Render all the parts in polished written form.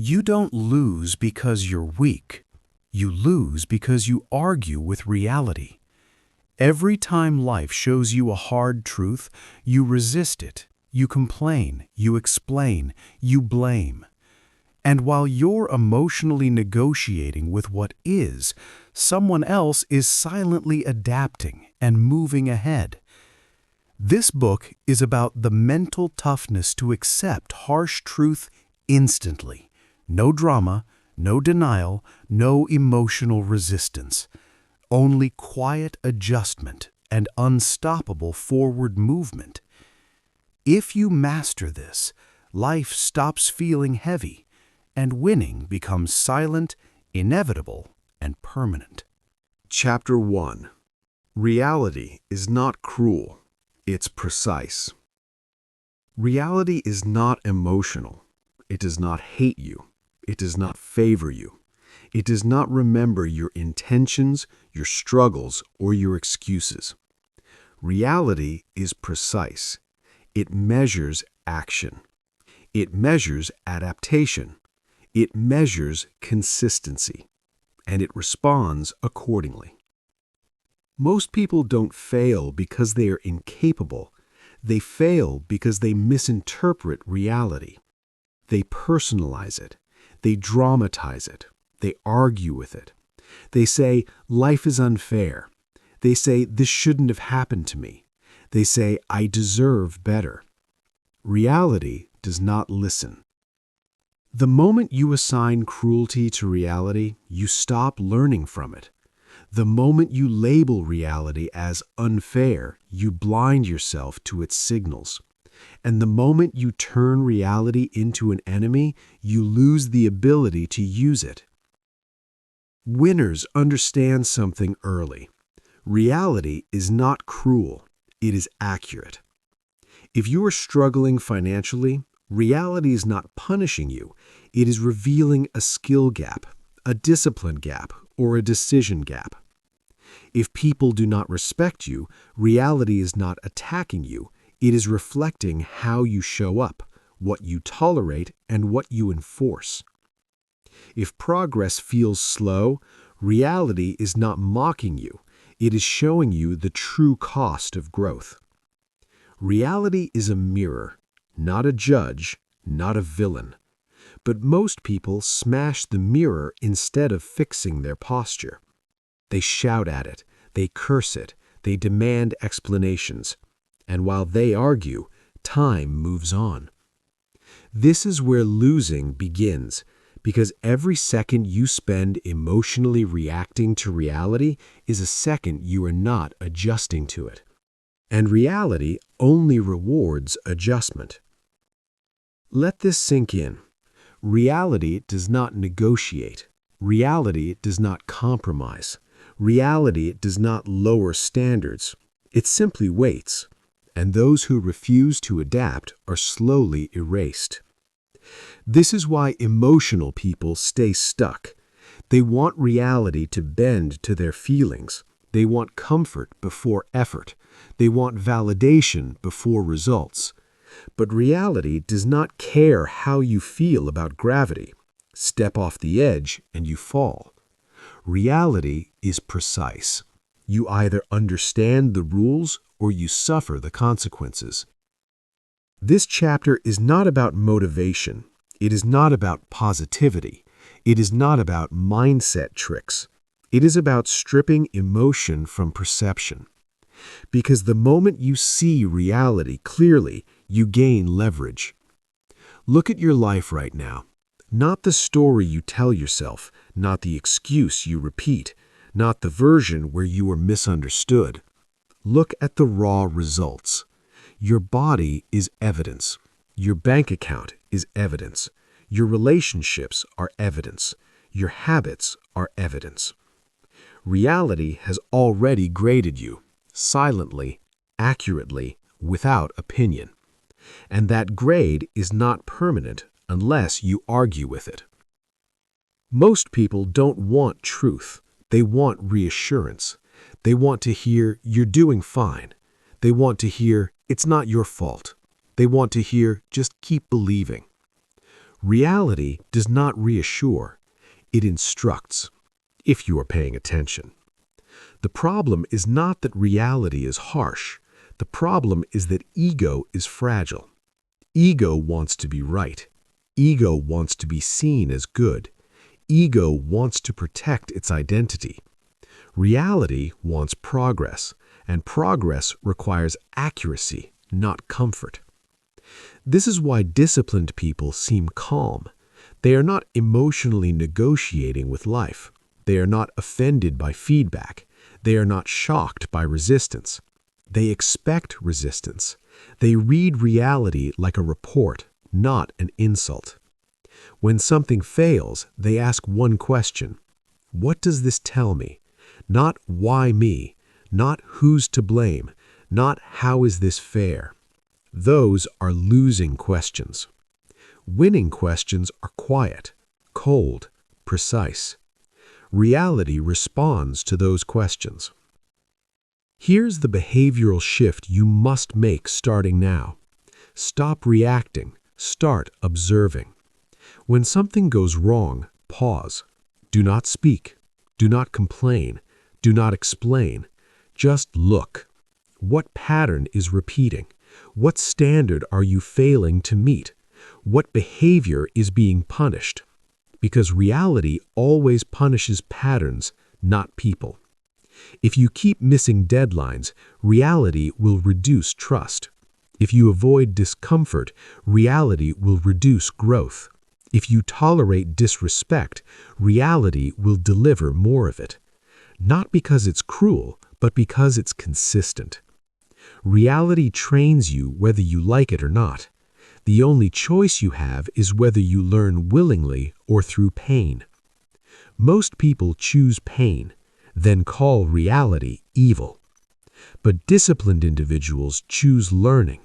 You don't lose because you're weak. You lose because you argue with reality. Every time life shows you a hard truth, you resist it. You complain, you explain, you blame. And while you're emotionally negotiating with what is, someone else is silently adapting and moving ahead. This book is about the mental toughness to accept harsh truth instantly. No drama, no denial, no emotional resistance. Only quiet adjustment and unstoppable forward movement. If you master this, life stops feeling heavy, and winning becomes silent, inevitable, and permanent. Chapter 1. Reality is not cruel, it's precise. Reality is not emotional. It does not hate you. It does not favor you. It does not remember your intentions, your struggles, or your excuses. Reality is precise. It measures action. It measures adaptation. It measures consistency. And it responds accordingly. Most people don't fail because they are incapable. They fail because they misinterpret reality. They personalize it. They dramatize it. They argue with it. They say, life is unfair. They say, this shouldn't have happened to me. They say, I deserve better. Reality does not listen. The moment you assign cruelty to reality, you stop learning from it. The moment you label reality as unfair, you blind yourself to its signals. And the moment you turn reality into an enemy, you lose the ability to use it. Winners understand something early. Reality is not cruel, it is accurate. If you are struggling financially, reality is not punishing you, it is revealing a skill gap, a discipline gap, or a decision gap. If people do not respect you, reality is not attacking you, it is reflecting how you show up, what you tolerate, and what you enforce. If progress feels slow, reality is not mocking you, it is showing you the true cost of growth. Reality is a mirror, not a judge, not a villain. But most people smash the mirror instead of fixing their posture. They shout at it, they curse it, they demand explanations. And while they argue, time moves on. This is where losing begins, because every second you spend emotionally reacting to reality is a second you are not adjusting to it. And reality only rewards adjustment. Let this sink in. Reality does not negotiate. Reality does not compromise. Reality does not lower standards. It simply waits. And those who refuse to adapt are slowly erased. This is why emotional people stay stuck. They want reality to bend to their feelings. They want comfort before effort. They want validation before results. But reality does not care how you feel about gravity. Step off the edge and you fall. Reality is precise. You either understand the rules or you suffer the consequences. This chapter is not about motivation. It is not about positivity. It is not about mindset tricks. It is about stripping emotion from perception. Because the moment you see reality clearly, you gain leverage. Look at your life right now. Not the story you tell yourself, not the excuse you repeat, not the version where you were misunderstood. Look at the raw results. Your body is evidence. Your bank account is evidence. Your relationships are evidence. Your habits are evidence. Reality has already graded you, silently, accurately, without opinion. And that grade is not permanent unless you argue with it. Most people don't want truth. They want reassurance. They want to hear, you're doing fine. They want to hear, it's not your fault. They want to hear, just keep believing. Reality does not reassure. It instructs, if you are paying attention. The problem is not that reality is harsh. The problem is that ego is fragile. Ego wants to be right. Ego wants to be seen as good. Ego wants to protect its identity. Reality wants progress, and progress requires accuracy, not comfort. This is why disciplined people seem calm. They are not emotionally negotiating with life. They are not offended by feedback. They are not shocked by resistance. They expect resistance. They read reality like a report, not an insult. When something fails, they ask one question: what does this tell me? Not why me, not who's to blame, not how is this fair. Those are losing questions. Winning questions are quiet, cold, precise. Reality responds to those questions. Here's the behavioral shift you must make starting now. Stop reacting. Start observing. When something goes wrong, pause. Do not speak. Do not complain. Do not explain. Just look. What pattern is repeating? What standard are you failing to meet? What behavior is being punished? Because reality always punishes patterns, not people. If you keep missing deadlines, reality will reduce trust. If you avoid discomfort, reality will reduce growth. If you tolerate disrespect, reality will deliver more of it. Not because it's cruel, but because it's consistent. Reality trains you whether you like it or not. The only choice you have is whether you learn willingly or through pain. Most people choose pain, then call reality evil. But disciplined individuals choose learning.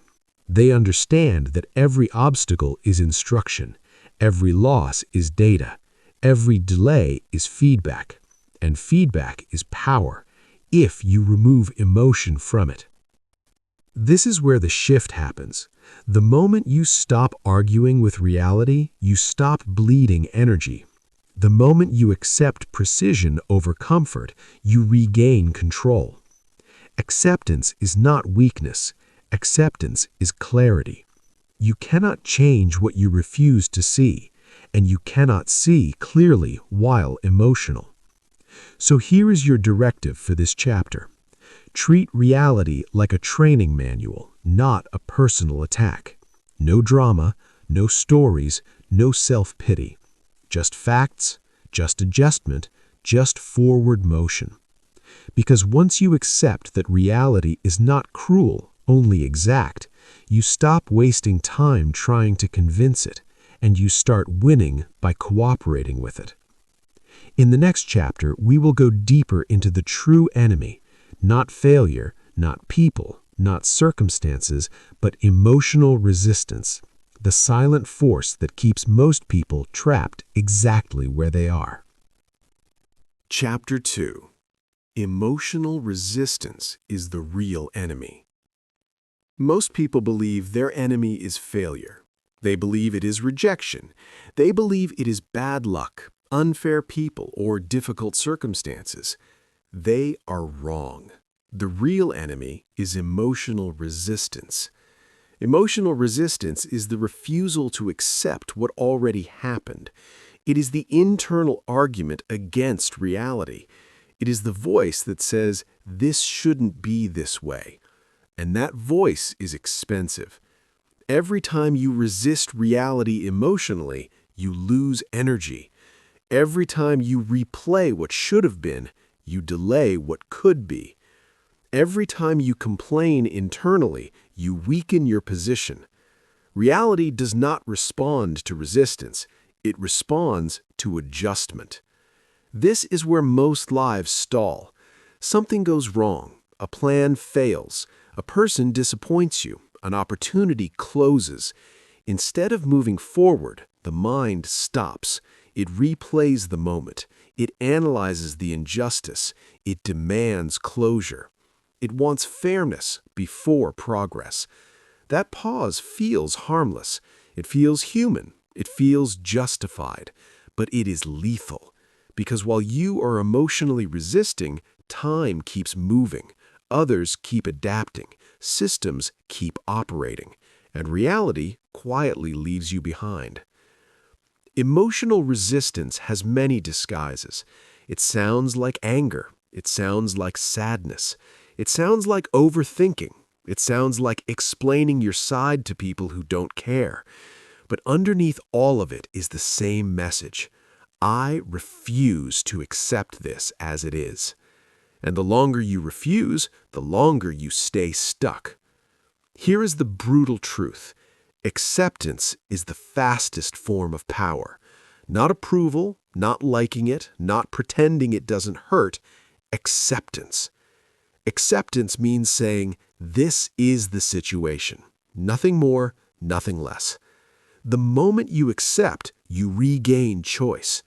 They understand that every obstacle is instruction, every loss is data, every delay is feedback, and feedback is power if you remove emotion from it. This is where the shift happens. The moment you stop arguing with reality, you stop bleeding energy. The moment you accept precision over comfort, you regain control. Acceptance is not weakness. Acceptance is clarity. You cannot change what you refuse to see, and you cannot see clearly while emotional. So here is your directive for this chapter. Treat reality like a training manual, not a personal attack. No drama, no stories, no self-pity. Just facts, just adjustment, just forward motion. Because once you accept that reality is not cruel, only exact, you stop wasting time trying to convince it, and you start winning by cooperating with it. In the next chapter, we will go deeper into the true enemy, not failure, not people, not circumstances, but emotional resistance, the silent force that keeps most people trapped exactly where they are. Chapter 2. Emotional resistance is the real enemy. Most people believe their enemy is failure. They believe it is rejection. They believe it is bad luck, unfair people, or difficult circumstances. They are wrong. The real enemy is emotional resistance. Emotional resistance is the refusal to accept what already happened. It is the internal argument against reality. It is the voice that says, "This shouldn't be this way." And that voice is expensive. Every time you resist reality emotionally, you lose energy. Every time you replay what should have been, you delay what could be. Every time you complain internally, you weaken your position. Reality does not respond to resistance. It responds to adjustment. This is where most lives stall. Something goes wrong. A plan fails. A person disappoints you. An opportunity closes. Instead of moving forward, the mind stops. It replays the moment. It analyzes the injustice. It demands closure. It wants fairness before progress. That pause feels harmless. It feels human, It feels justified, but it is lethal. Because while you are emotionally resisting, time keeps moving, others keep adapting, systems keep operating, and reality quietly leaves you behind. Emotional resistance has many disguises. It sounds like anger. It sounds like sadness. It sounds like overthinking. It sounds like explaining your side to people who don't care. But underneath all of it is the same message. I refuse to accept this as it is. And the longer you refuse, the longer you stay stuck. Here is the brutal truth. Acceptance is the fastest form of power. Not approval, not liking it, not pretending it doesn't hurt. Acceptance. Acceptance means saying, this is the situation. Nothing more, nothing less. The moment you accept, you regain choice.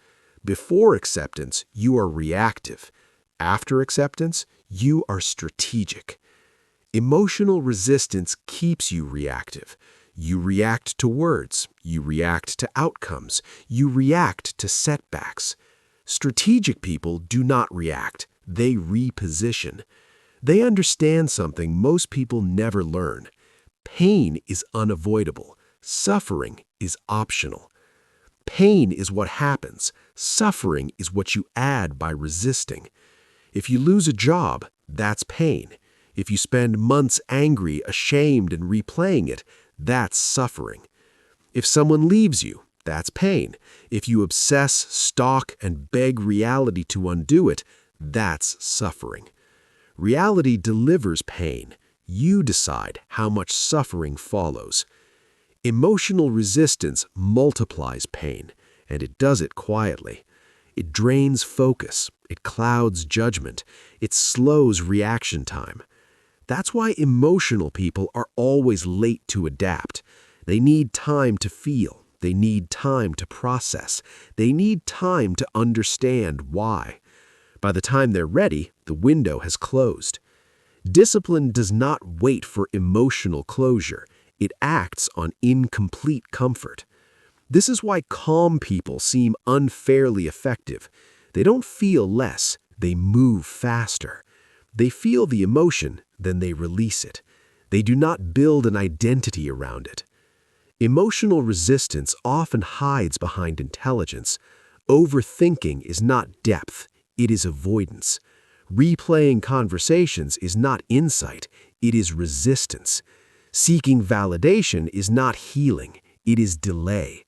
Before acceptance, you are reactive. After acceptance, you are strategic. Emotional resistance keeps you reactive. You react to words. You react to outcomes. You react to setbacks. Strategic people do not react. They reposition. They understand something most people never learn. Pain is unavoidable. Suffering is optional. Pain is what happens. Suffering is what you add by resisting. If you lose a job, that's pain. If you spend months angry, ashamed, and replaying it, that's suffering. If someone leaves you, that's pain. If you obsess, stalk, and beg reality to undo it, that's suffering. Reality delivers pain. You decide how much suffering follows. Emotional resistance multiplies pain, and it does it quietly. It drains focus. It clouds judgment. It slows reaction time. That's why emotional people are always late to adapt. They need time to feel. They need time to process. They need time to understand why. By the time they're ready, the window has closed. Discipline does not wait for emotional closure. It acts on incomplete comfort. This is why calm people seem unfairly effective. They don't feel less, they move faster. They feel the emotion, then they release it. They do not build an identity around it. Emotional resistance often hides behind intelligence. Overthinking is not depth, it is avoidance. Replaying conversations is not insight, it is resistance. Seeking validation is not healing, it is delay.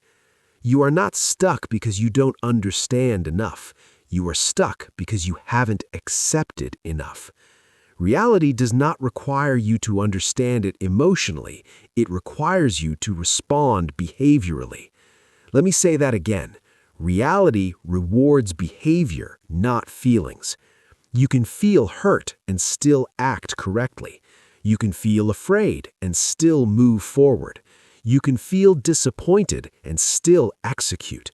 You are not stuck because you don't understand enough. You are stuck because you haven't accepted enough. Reality does not require you to understand it emotionally. It requires you to respond behaviorally. Let me say that again. Reality rewards behavior, not feelings. You can feel hurt and still act correctly. You can feel afraid and still move forward. You can feel disappointed and still execute.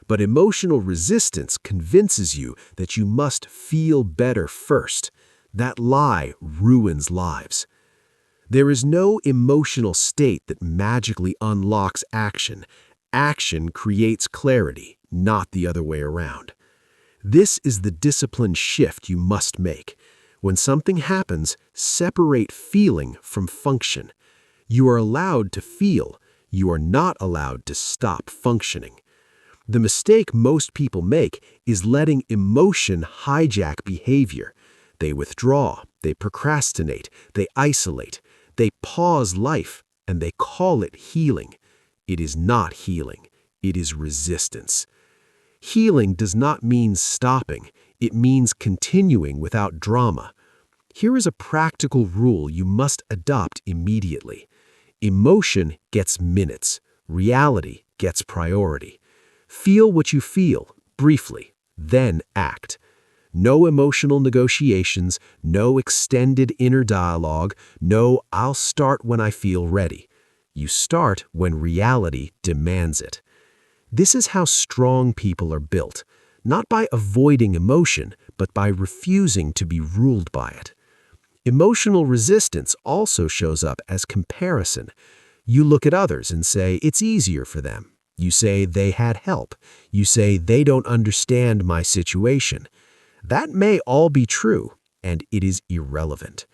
But emotional resistance convinces you that you must feel better first. That lie ruins lives. There is no emotional state that magically unlocks action. Action creates clarity, not the other way around. This is the discipline shift you must make. When something happens, separate feeling from function. You are allowed to feel. You are not allowed to stop functioning. The mistake most people make is letting emotion hijack behavior. They withdraw, they procrastinate, they isolate, they pause life, and they call it healing. It is not healing. It is resistance. Healing does not mean stopping. It means continuing without drama. Here is a practical rule you must adopt immediately. Emotion gets minutes. Reality gets priority. Feel what you feel, briefly, then act. No emotional negotiations, no extended inner dialogue, no "I'll start when I feel ready." You start when reality demands it. This is how strong people are built, not by avoiding emotion, but by refusing to be ruled by it. Emotional resistance also shows up as comparison. You look at others and say, it's easier for them. You say they had help. You say they don't understand my situation. That may all be true, and it is irrelevant.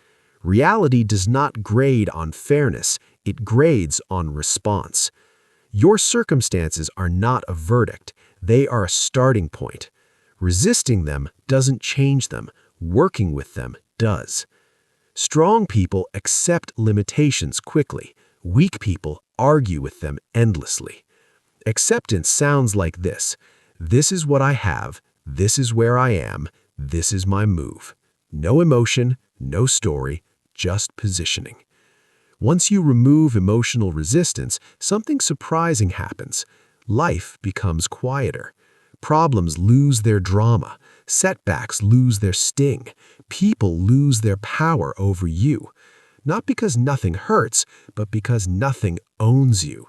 Reality does not grade on fairness, it grades on response. Your circumstances are not a verdict, they are a starting point. Resisting them doesn't change them, working with them does. Strong people accept limitations quickly, weak people argue with them endlessly. Acceptance sounds like this: this is what I have, this is where I am, this is my move. No emotion, no story, just positioning. Once you remove emotional resistance, something surprising happens. Life becomes quieter. Problems lose their drama. Setbacks lose their sting. People lose their power over you. Not because nothing hurts, but because nothing owns you.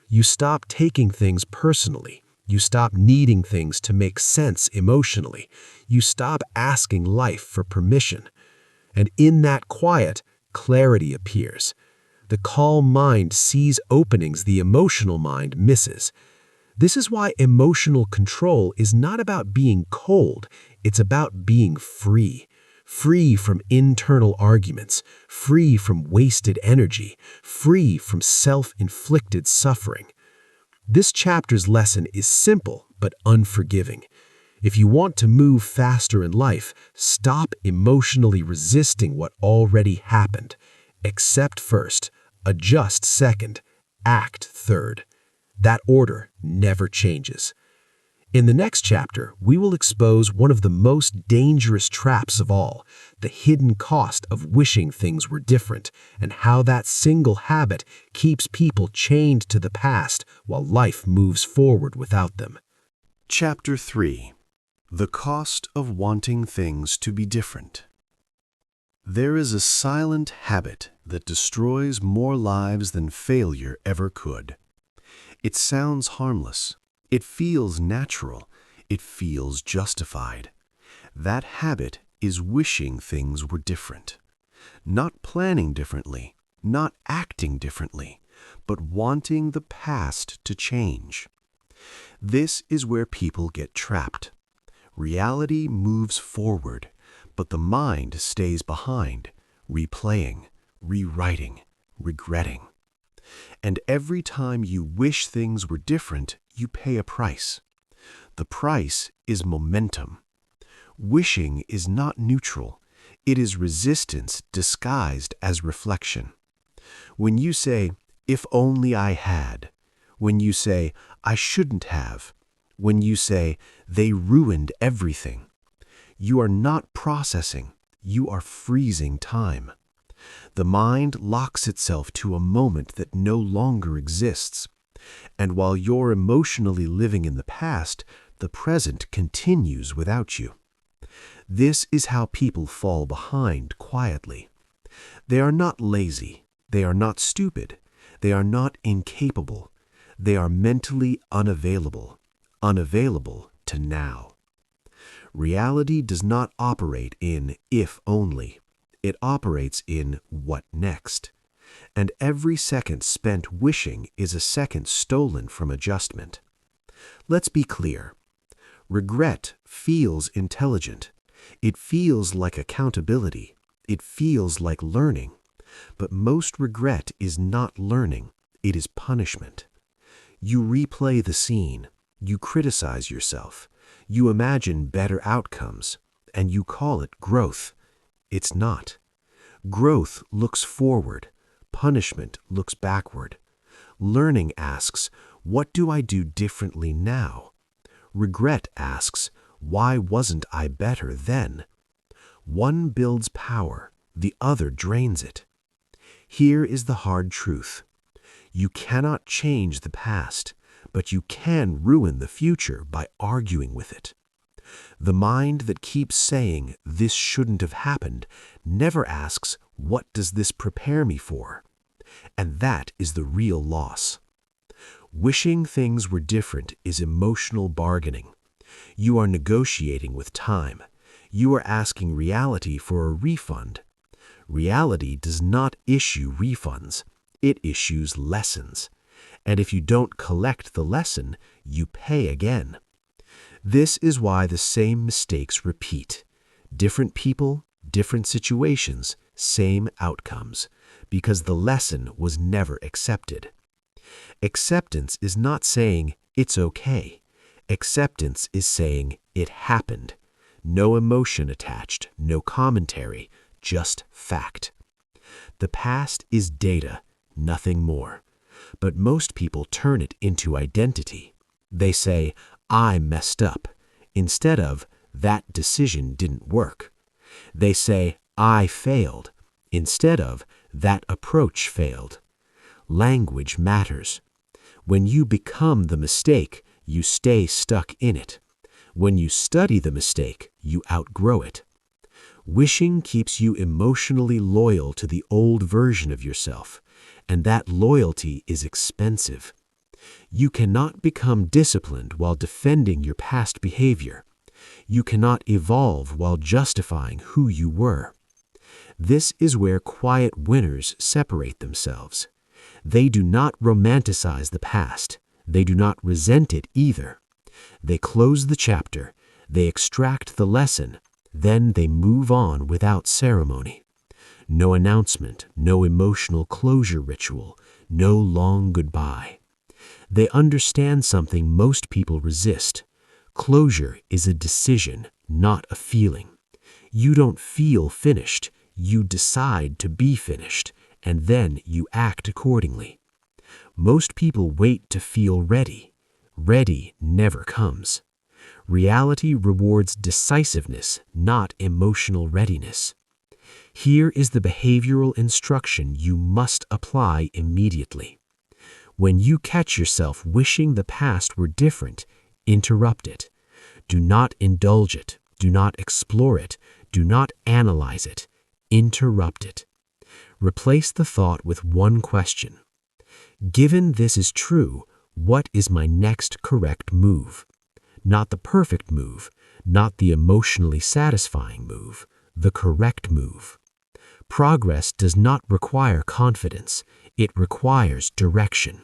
You stop taking things personally. You stop needing things to make sense emotionally. You stop asking life for permission. And in that quiet, clarity appears. The calm mind sees openings the emotional mind misses. This is why emotional control is not about being cold, it's about being free. Free from internal arguments, free from wasted energy, free from self-inflicted suffering. This chapter's lesson is simple but unforgiving. If you want to move faster in life, stop emotionally resisting what already happened. Accept first, adjust second, act third. That order never changes. In the next chapter, we will expose one of the most dangerous traps of all, the hidden cost of wishing things were different, and how that single habit keeps people chained to the past while life moves forward without them. Chapter 3. The Cost of Wanting Things to be Different. There is a silent habit that destroys more lives than failure ever could. It sounds harmless. It feels natural. It feels justified. That habit is wishing things were different. Not planning differently, not acting differently, but wanting the past to change. This is where people get trapped. Reality moves forward, but the mind stays behind, replaying, rewriting, regretting. And every time you wish things were different, you pay a price. The price is momentum. Wishing is not neutral. It is resistance disguised as reflection. When you say, "If only I had," when you say, "I shouldn't have," when you say, "They ruined everything," you are not processing, you are freezing time. The mind locks itself to a moment that no longer exists. And while you're emotionally living in the past, the present continues without you. This is how people fall behind quietly. They are not lazy. They are not stupid. They are not incapable. They are mentally unavailable, unavailable to now. Reality does not operate in if only. It operates in what next. And every second spent wishing is a second stolen from adjustment. Let's be clear. Regret feels intelligent. It feels like accountability. It feels like learning. But most regret is not learning. It is punishment. You replay the scene. You criticize yourself. You imagine better outcomes. And you call it growth. It's not. Growth looks forward. Punishment looks backward. Learning asks, what do I do differently now? Regret asks, why wasn't I better then? One builds power, the other drains it. Here is the hard truth. You cannot change the past, but you can ruin the future by arguing with it. The mind that keeps saying, "This shouldn't have happened," never asks, "What does this prepare me for?" And that is the real loss. Wishing things were different is emotional bargaining. You are negotiating with time. You are asking reality for a refund. Reality does not issue refunds. It issues lessons. And if you don't collect the lesson, you pay again. This is why the same mistakes repeat. Different people, different situations, same outcomes, because the lesson was never accepted. Acceptance is not saying, it's okay. Acceptance is saying, it happened. No emotion attached, no commentary, just fact. The past is data, nothing more. But most people turn it into identity. They say, I messed up, instead of, that decision didn't work. They say, I failed, instead of, that approach failed. Language matters. When you become the mistake, you stay stuck in it. When you study the mistake, you outgrow it. Wishing keeps you emotionally loyal to the old version of yourself, and that loyalty is expensive. You cannot become disciplined while defending your past behavior. You cannot evolve while justifying who you were. This is where quiet winners separate themselves. They do not romanticize the past. They do not resent it either. They close the chapter, they extract the lesson, then they move on without ceremony. No announcement, no emotional closure ritual, no long goodbye. They understand something most people resist. Closure is a decision, not a feeling. You don't feel finished, you decide to be finished, and then you act accordingly. Most people wait to feel ready. Ready never comes. Reality rewards decisiveness, not emotional readiness. Here is the behavioral instruction you must apply immediately. When you catch yourself wishing the past were different, interrupt it. Do not indulge it. Do not explore it. Do not analyze it. Interrupt it. Replace the thought with one question. Given this is true, what is my next correct move? Not the perfect move, not the emotionally satisfying move, the correct move. Progress does not require confidence, it requires direction.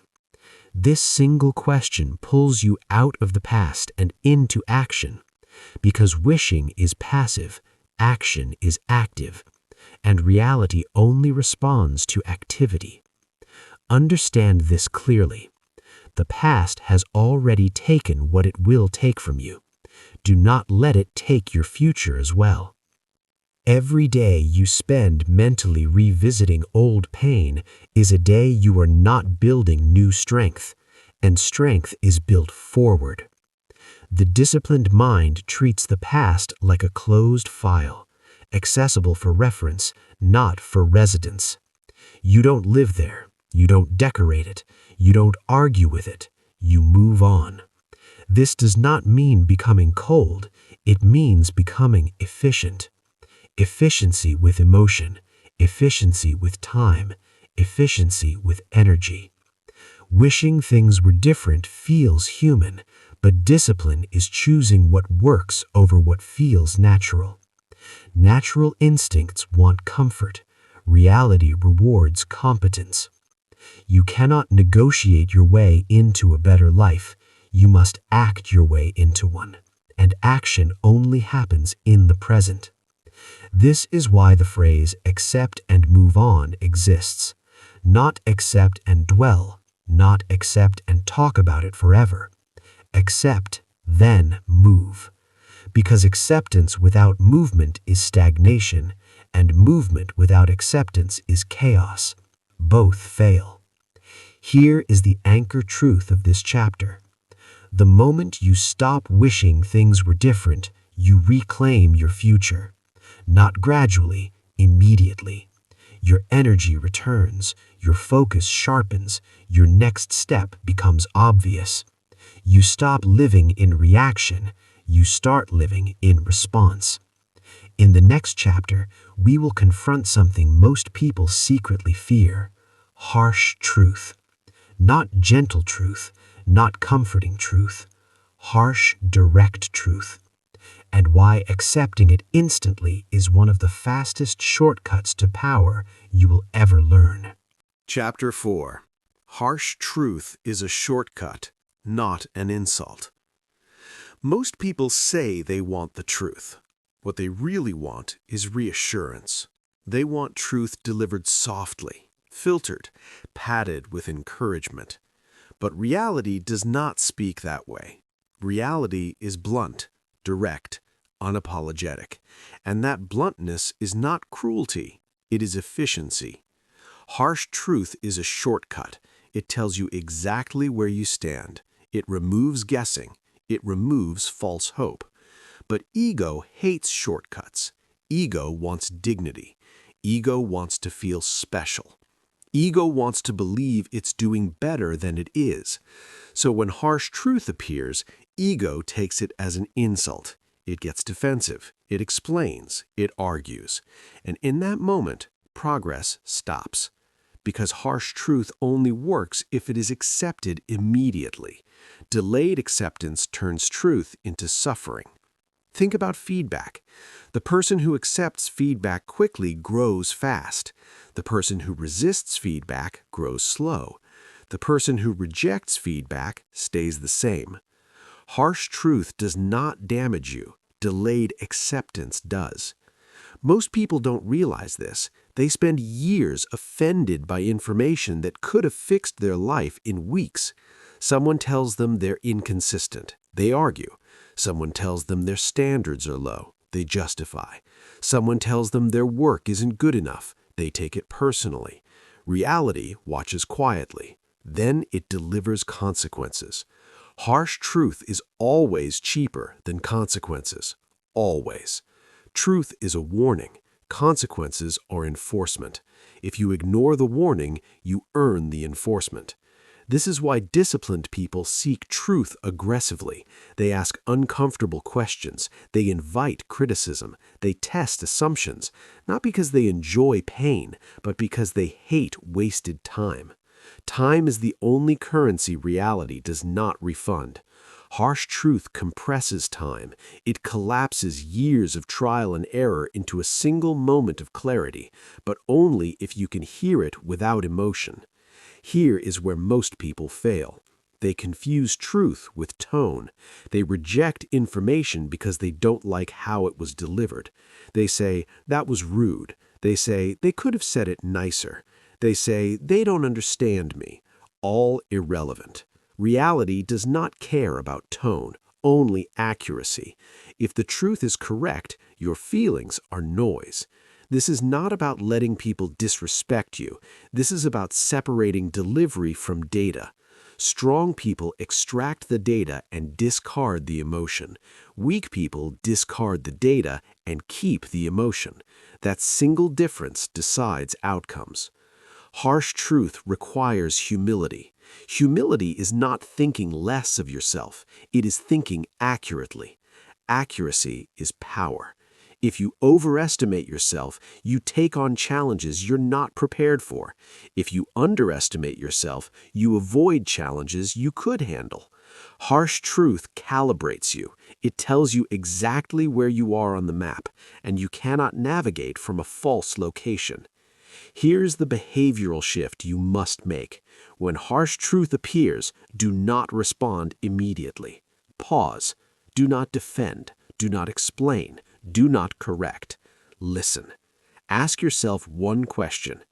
This single question pulls you out of the past and into action, because wishing is passive, action is active, and reality only responds to activity. Understand this clearly. The past has already taken what it will take from you. Do not let it take your future as well. Every day you spend mentally revisiting old pain is a day you are not building new strength, and strength is built forward. The disciplined mind treats the past like a closed file, accessible for reference, not for residence. You don't live there. You don't decorate it. You don't argue with it. You move on. This does not mean becoming cold. It means becoming efficient. Efficiency with emotion, efficiency with time, efficiency with energy. Wishing things were different feels human, but discipline is choosing what works over what feels natural. Natural instincts want comfort. Reality rewards competence. You cannot negotiate your way into a better life. You must act your way into one, and action only happens in the present. This is why the phrase accept and move on exists. Not accept and dwell, not accept and talk about it forever. Accept, then move. Because acceptance without movement is stagnation, and movement without acceptance is chaos. Both fail. Here is the anchor truth of this chapter. The moment you stop wishing things were different, you reclaim your future. Not gradually, immediately. Your energy returns, your focus sharpens, your next step becomes obvious. You stop living in reaction, you start living in response. In the next chapter, we will confront something most people secretly fear: harsh truth. Not gentle truth, not comforting truth, harsh, direct truth. And why accepting it instantly is one of the fastest shortcuts to power you will ever learn. Chapter 4. Harsh truth is a shortcut, not an insult. Most people say they want the truth. What they really want is reassurance. They want truth delivered softly, filtered, padded with encouragement. But reality does not speak that way. Reality is blunt, direct, unapologetic. And that bluntness is not cruelty, it is efficiency. Harsh truth is a shortcut. It tells you exactly where you stand. It removes guessing. It removes false hope. But ego hates shortcuts. Ego wants dignity. Ego wants to feel special. Ego wants to believe it's doing better than it is. So when harsh truth appears, ego takes it as an insult. It gets defensive. It explains. It argues. And in that moment, progress stops. Because harsh truth only works if it is accepted immediately. Delayed acceptance turns truth into suffering. Think about feedback. The person who accepts feedback quickly grows fast. The person who resists feedback grows slow. The person who rejects feedback stays the same. Harsh truth does not damage you. Delayed acceptance does. Most people don't realize this. They spend years offended by information that could have fixed their life in weeks. Someone tells them they're inconsistent. They argue. Someone tells them their standards are low. They justify. Someone tells them their work isn't good enough. They take it personally. Reality watches quietly. Then it delivers consequences. Harsh truth is always cheaper than consequences. Always. Truth is a warning. Consequences are enforcement. If you ignore the warning, you earn the enforcement. This is why disciplined people seek truth aggressively. They ask uncomfortable questions. They invite criticism. They test assumptions, not because they enjoy pain, but because they hate wasted time. Time is the only currency reality does not refund. Harsh truth compresses time. It collapses years of trial and error into a single moment of clarity, but only if you can hear it without emotion. Here is where most people fail. They confuse truth with tone. They reject information because they don't like how it was delivered. They say, that was rude. They say, they could have said it nicer. They say, they don't understand me. All irrelevant. Reality does not care about tone, only accuracy. If the truth is correct, your feelings are noise. This is not about letting people disrespect you. This is about separating delivery from data. Strong people extract the data and discard the emotion. Weak people discard the data and keep the emotion. That single difference decides outcomes. Harsh truth requires humility. Humility is not thinking less of yourself. It is thinking accurately. Accuracy is power. If you overestimate yourself, you take on challenges you're not prepared for. If you underestimate yourself, you avoid challenges you could handle. Harsh truth calibrates you. It tells you exactly where you are on the map, and you cannot navigate from a false location. Here's the behavioral shift you must make. When harsh truth appears, do not respond immediately. Pause. Do not defend. Do not explain. Do not correct. Listen. Ask yourself one question.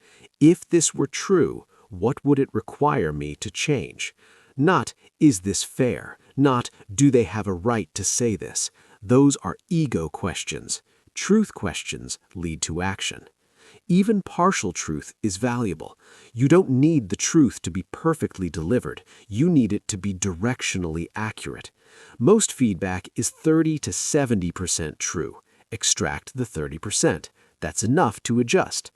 If this were true, what would it require me to change? Not, is this fair? Not, do they have a right to say this? Those are ego questions. Truth questions lead to action. Even partial truth is valuable. You don't need the truth to be perfectly delivered. You need it to be directionally accurate. Most feedback is 30 to 70% true. Extract the 30%. That's enough to adjust.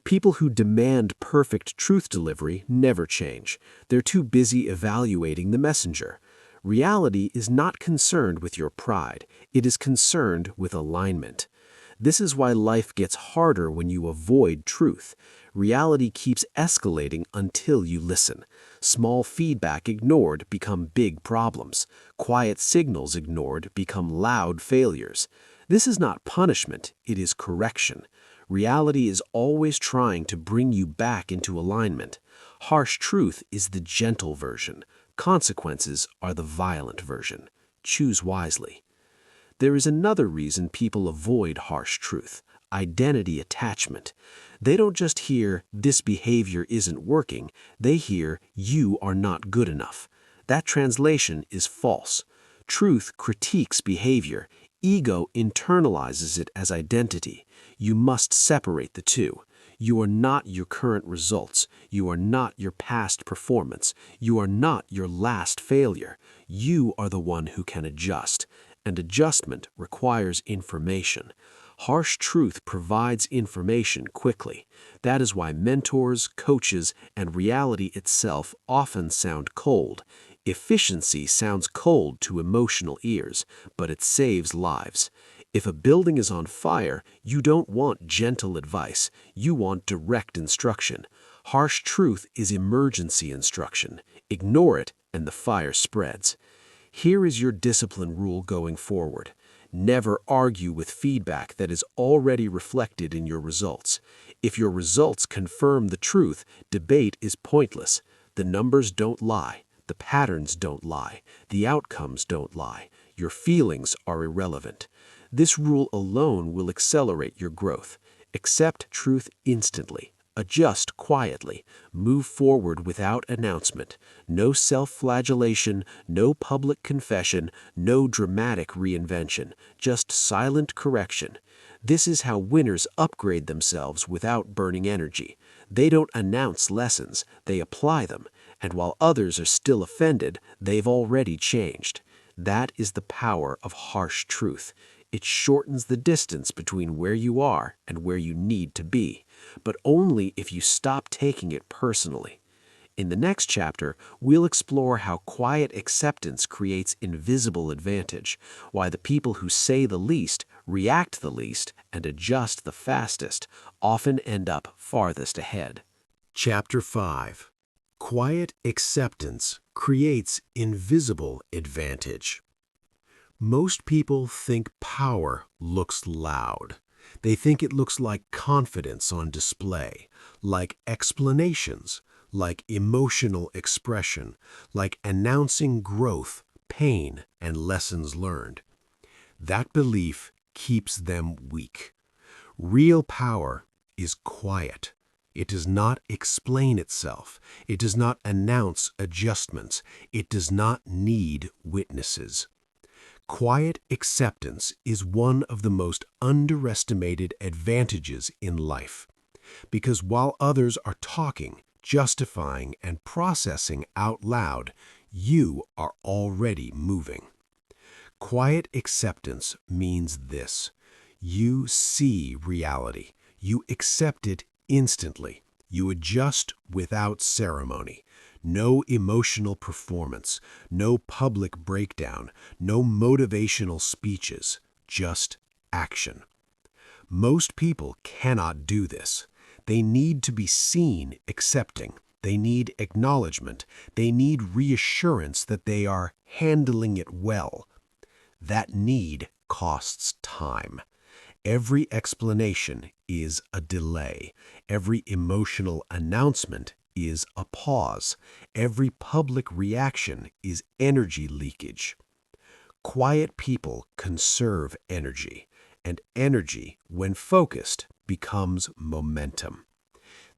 People who demand perfect truth delivery never change. They're too busy evaluating the messenger. Reality is not concerned with your pride. It is concerned with alignment. This is why life gets harder when you avoid truth. Reality keeps escalating until you listen. Small feedback ignored become big problems. Quiet signals ignored become loud failures. This is not punishment, it is correction. Reality is always trying to bring you back into alignment. Harsh truth is the gentle version. Consequences are the violent version. Choose wisely. There is another reason people avoid harsh truth: identity attachment. They don't just hear, "this behavior isn't working," they hear, "you are not good enough." That translation is false. Truth critiques behavior. Ego internalizes it as identity. You must separate the two. You are not your current results. You are not your past performance. You are not your last failure. You are the one who can adjust. And adjustment requires information. Harsh truth provides information quickly. That is why mentors, coaches, and reality itself often sound cold. Efficiency sounds cold to emotional ears, but it saves lives. If a building is on fire, you don't want gentle advice. You want direct instruction. Harsh truth is emergency instruction. Ignore it, and the fire spreads. Here is your discipline rule going forward. Never argue with feedback that is already reflected in your results. If your results confirm the truth, debate is pointless. The numbers don't lie. The patterns don't lie. The outcomes don't lie. Your feelings are irrelevant. This rule alone will accelerate your growth. Accept truth instantly. Adjust quietly. Move forward without announcement. No self-flagellation, no public confession, no dramatic reinvention. Just silent correction. This is how winners upgrade themselves without burning energy. They don't announce lessons, they apply them. And while others are still offended, they've already changed. That is the power of harsh truth. It shortens the distance between where you are and where you need to be, but only if you stop taking it personally. In the next chapter, we'll explore how quiet acceptance creates invisible advantage, why the people who say the least, react the least, and adjust the fastest often end up farthest ahead. Chapter 5. Quiet acceptance creates invisible advantage. Most people think power looks loud. They think it looks like confidence on display, like explanations, like emotional expression, like announcing growth, pain, and lessons learned. That belief keeps them weak. Real power is quiet. It does not explain itself. It does not announce adjustments. It does not need witnesses. Quiet acceptance is one of the most underestimated advantages in life, because while others are talking, justifying, and processing out loud, you are already moving. Quiet acceptance means this: you see reality, you accept it instantly, you adjust without ceremony. No emotional performance, no public breakdown, no motivational speeches, just action. Most people cannot do this. They need to be seen accepting. They need acknowledgement. They need reassurance that they are handling it well. That need costs time. Every explanation is a delay. Every emotional announcement is a pause. Every public reaction is energy leakage. Quiet people conserve energy, and energy, when focused, becomes momentum.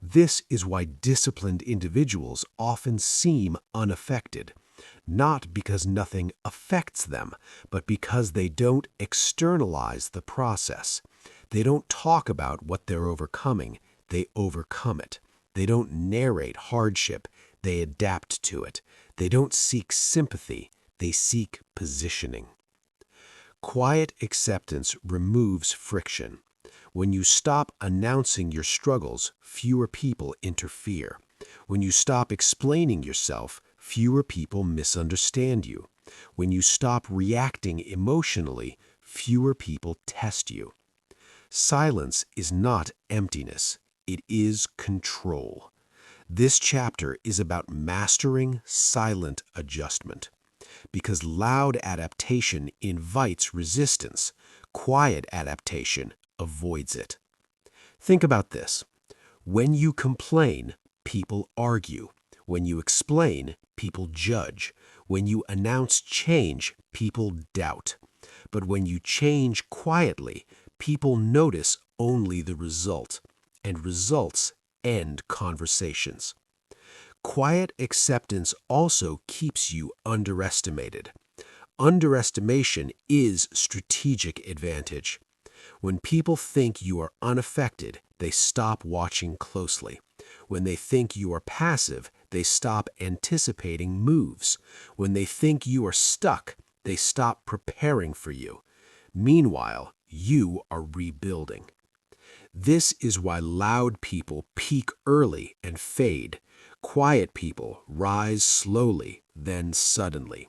This is why disciplined individuals often seem unaffected, not because nothing affects them, but because they don't externalize the process. They don't talk about what they're overcoming, they overcome it. They don't narrate hardship, they adapt to it. They don't seek sympathy, they seek positioning. Quiet acceptance removes friction. When you stop announcing your struggles, fewer people interfere. When you stop explaining yourself, fewer people misunderstand you. When you stop reacting emotionally, fewer people test you. Silence is not emptiness. It is control. This chapter is about mastering silent adjustment. Because loud adaptation invites resistance, quiet adaptation avoids it. Think about this. When you complain, people argue. When you explain, people judge. When you announce change, people doubt. But when you change quietly, people notice only the result, and results end conversations. Quiet acceptance also keeps you underestimated. Underestimation is strategic advantage. When people think you are unaffected, they stop watching closely. When they think you are passive, they stop anticipating moves. When they think you are stuck, they stop preparing for you. Meanwhile, you are rebuilding. This is why loud people peak early and fade. Quiet people rise slowly, then suddenly.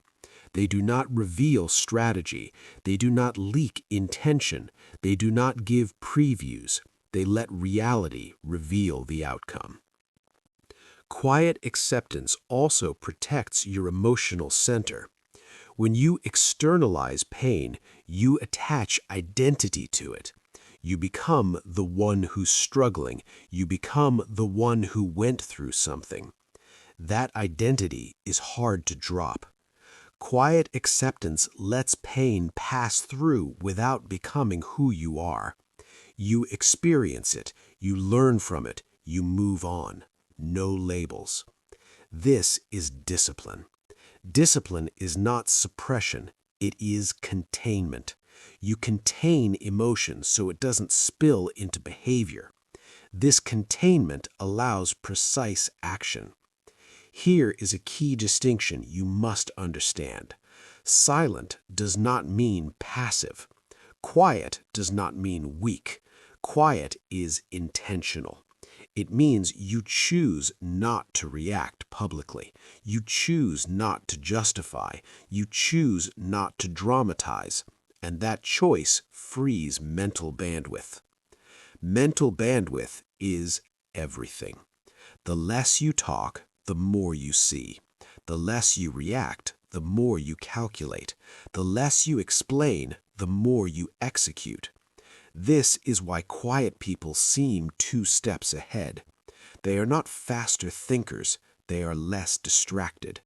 They do not reveal strategy. They do not leak intention. They do not give previews. They let reality reveal the outcome. Quiet acceptance also protects your emotional center. When you externalize pain, you attach identity to it. You become the one who's struggling. You become the one who went through something. That identity is hard to drop. Quiet acceptance lets pain pass through without becoming who you are. You experience it, you learn from it, you move on. No labels. This is discipline. Discipline is not suppression, it is containment. You contain emotion so it doesn't spill into behavior. This containment allows precise action. Here is a key distinction you must understand. Silent does not mean passive. Quiet does not mean weak. Quiet is intentional. It means you choose not to react publicly. You choose not to justify. You choose not to dramatize. And that choice frees mental bandwidth. Mental bandwidth is everything. The less you talk, the more you see. The less you react, the more you calculate. The less you explain, the more you execute. This is why quiet people seem 2 steps ahead. They are not faster thinkers, they are less distracted.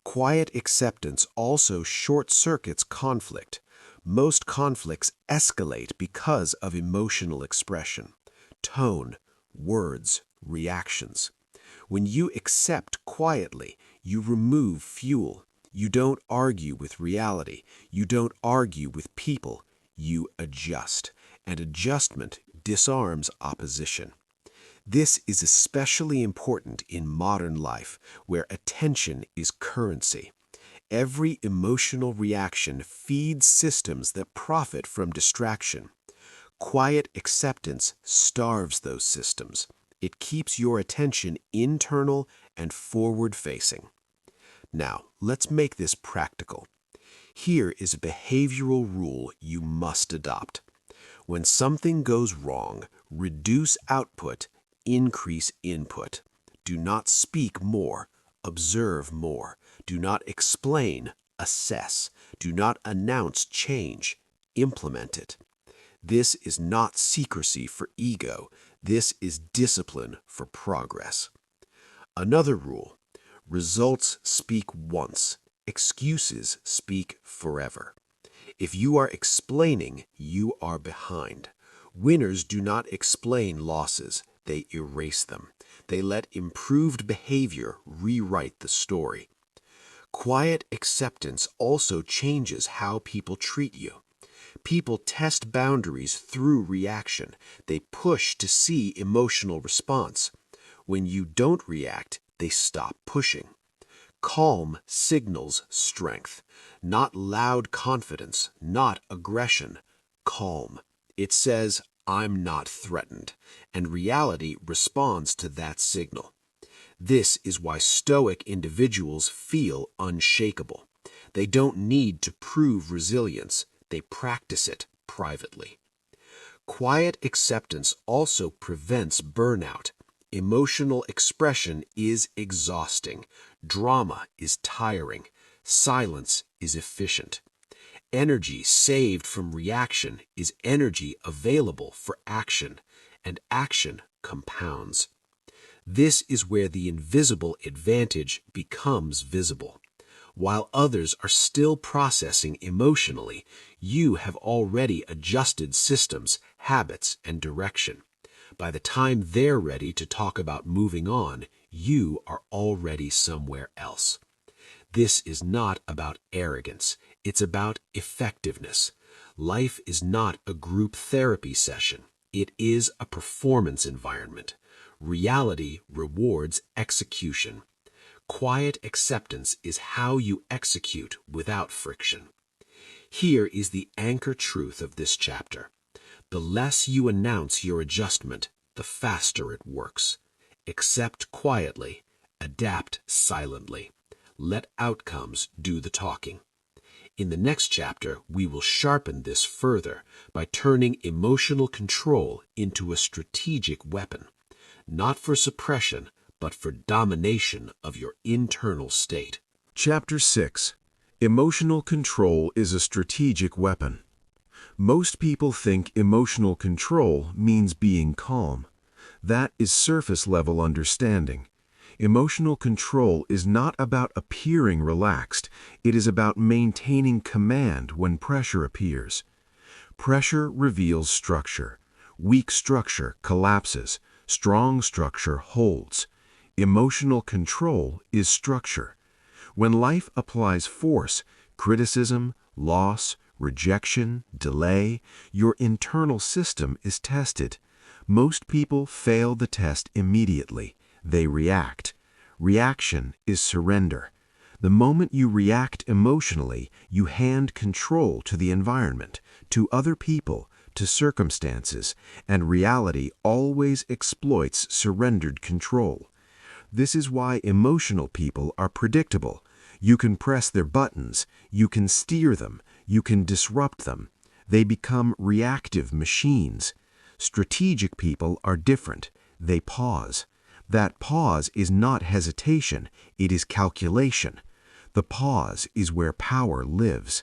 Quiet acceptance also short-circuits conflict. Most conflicts escalate because of emotional expression, tone, words, reactions. When you accept quietly, you remove fuel. You don't argue with reality. You don't argue with people. You adjust. And adjustment disarms opposition. This is especially important in modern life, where attention is currency. Every emotional reaction feeds systems that profit from distraction. Quiet acceptance starves those systems. It keeps your attention internal and forward-facing. Now, let's make this practical. Here is a behavioral rule you must adopt. When something goes wrong, reduce output, increase input. Do not speak more, observe more. Do not explain, assess. Do not announce change, implement it. This is not secrecy for ego. This is discipline for progress. Another rule: results speak once, excuses speak forever. If you are explaining, you are behind. Winners do not explain losses, they erase them. They let improved behavior rewrite the story. Quiet acceptance also changes how people treat you. People test boundaries through reaction. They push to see emotional response. When you don't react, they stop pushing. Calm signals strength, not loud confidence, not aggression. Calm. It says, I'm not threatened, and reality responds to that signal. This is why stoic individuals feel unshakable. They don't need to prove resilience. They practice it privately. Quiet acceptance also prevents burnout. Emotional expression is exhausting. Drama is tiring. Silence is efficient. Energy saved from reaction is energy available for action, and action compounds. This is where the invisible advantage becomes visible. While others are still processing emotionally, you have already adjusted systems, habits, and direction. By the time they're ready to talk about moving on, you are already somewhere else. This is not about arrogance. It's about effectiveness. Life is not a group therapy session. It is a performance environment. Reality rewards execution. Quiet acceptance is how you execute without friction. Here is the anchor truth of this chapter. The less you announce your adjustment, the faster it works. Accept quietly, adapt silently. Let outcomes do the talking. In the next chapter, we will sharpen this further by turning emotional control into a strategic weapon, not for suppression, but for domination of your internal state. Chapter 6. Emotional control is a strategic weapon. Most people think emotional control means being calm. That is surface-level understanding. Emotional control is not about appearing relaxed. It is about maintaining command when pressure appears. Pressure reveals structure. Weak structure collapses. Strong structure holds. Emotional control is structure. When life applies force, criticism, loss, rejection, delay, your internal system is tested. Most people fail the test immediately. They react. Reaction is surrender. The moment you react emotionally, you hand control to the environment, to other people, to circumstances, and reality always exploits surrendered control. This is why emotional people are predictable. You can press their buttons, you can steer them, you can disrupt them. They become reactive machines. Strategic people are different. They pause. That pause is not hesitation, it is calculation. The pause is where power lives.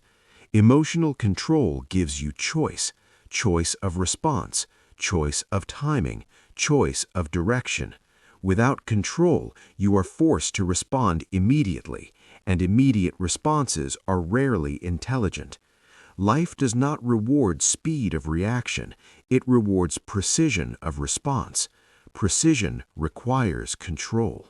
Emotional control gives you choice, choice of response, choice of timing, choice of direction. Without control, you are forced to respond immediately, and immediate responses are rarely intelligent. Life does not reward speed of reaction, it rewards precision of response. Precision requires control.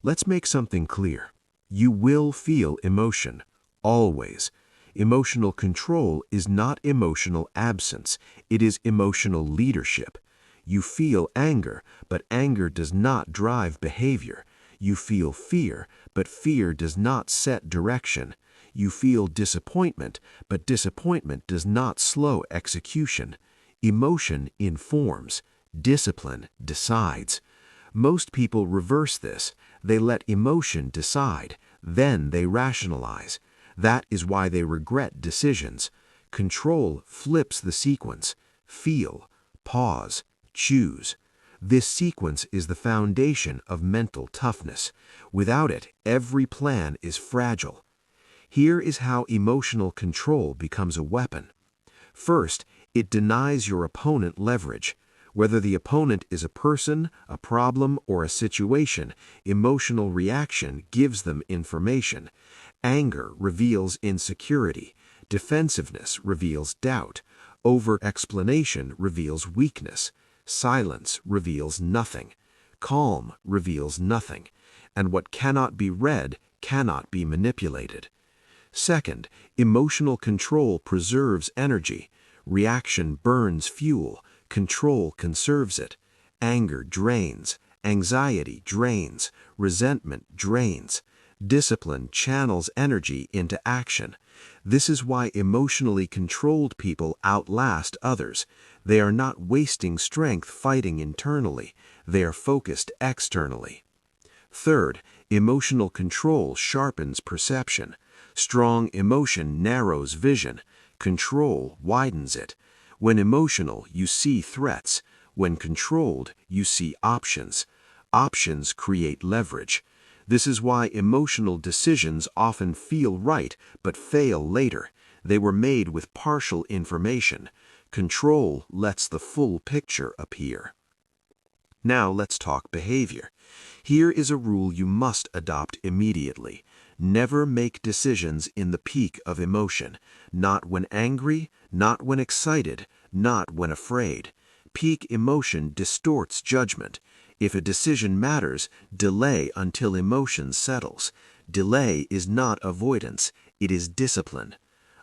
Let's make something clear. You will feel emotion, always. Emotional control is not emotional absence, it is emotional leadership. You feel anger, but anger does not drive behavior. You feel fear, but fear does not set direction. You feel disappointment, but disappointment does not slow execution. Emotion informs. Discipline decides. Most people reverse this. They let emotion decide. Then they rationalize. That is why they regret decisions. Control flips the sequence. Feel, pause, choose. This sequence is the foundation of mental toughness. Without it, every plan is fragile. Here is how emotional control becomes a weapon. First, it denies your opponent leverage. Whether the opponent is a person, a problem, or a situation, emotional reaction gives them information. Anger reveals insecurity. Defensiveness reveals doubt. Over-explanation reveals weakness. Silence reveals nothing. Calm reveals nothing. And what cannot be read cannot be manipulated. Second, emotional control preserves energy. Reaction burns fuel. Control conserves it. Anger drains. Anxiety drains. Resentment drains. Discipline channels energy into action. This is why emotionally controlled people outlast others. They are not wasting strength fighting internally. They are focused externally. Third, emotional control sharpens perception. Strong emotion narrows vision. Control widens it. When emotional, you see threats. When controlled, you see options. Options create leverage. This is why emotional decisions often feel right but fail later. They were made with partial information. Control lets the full picture appear. Now let's talk behavior. Here is a rule you must adopt immediately. Never make decisions in the peak of emotion. Not when angry, not when excited, not when afraid. Peak emotion distorts judgment. If a decision matters, delay until emotion settles. Delay is not avoidance, it is discipline.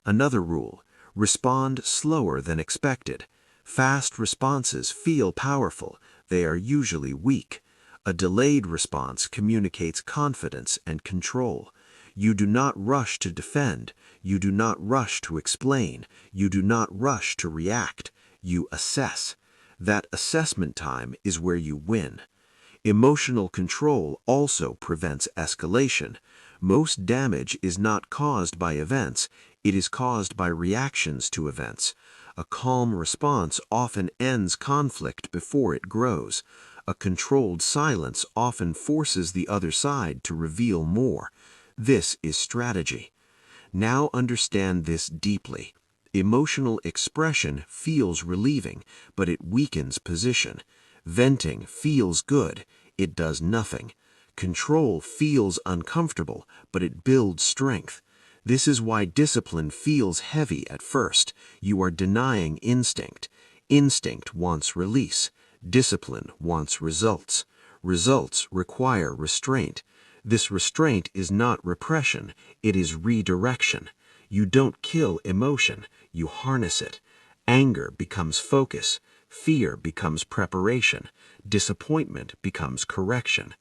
Another rule: respond slower than expected. Fast responses feel powerful, they are usually weak. A delayed response communicates confidence and control. You do not rush to defend, you do not rush to explain, you do not rush to react, you assess. That assessment time is where you win. Emotional control also prevents escalation. Most damage is not caused by events, it is caused by reactions to events. A calm response often ends conflict before it grows. A controlled silence often forces the other side to reveal more. This is strategy. Now understand this deeply. Emotional expression feels relieving, but it weakens position. Venting feels good, it does nothing. Control feels uncomfortable, but it builds strength. This is why discipline feels heavy at first. You are denying instinct. Instinct wants release. Discipline wants results. Results require restraint. This restraint is not repression, it is redirection. You don't kill emotion, you harness it. Anger becomes focus. Fear becomes preparation. Disappointment becomes correction.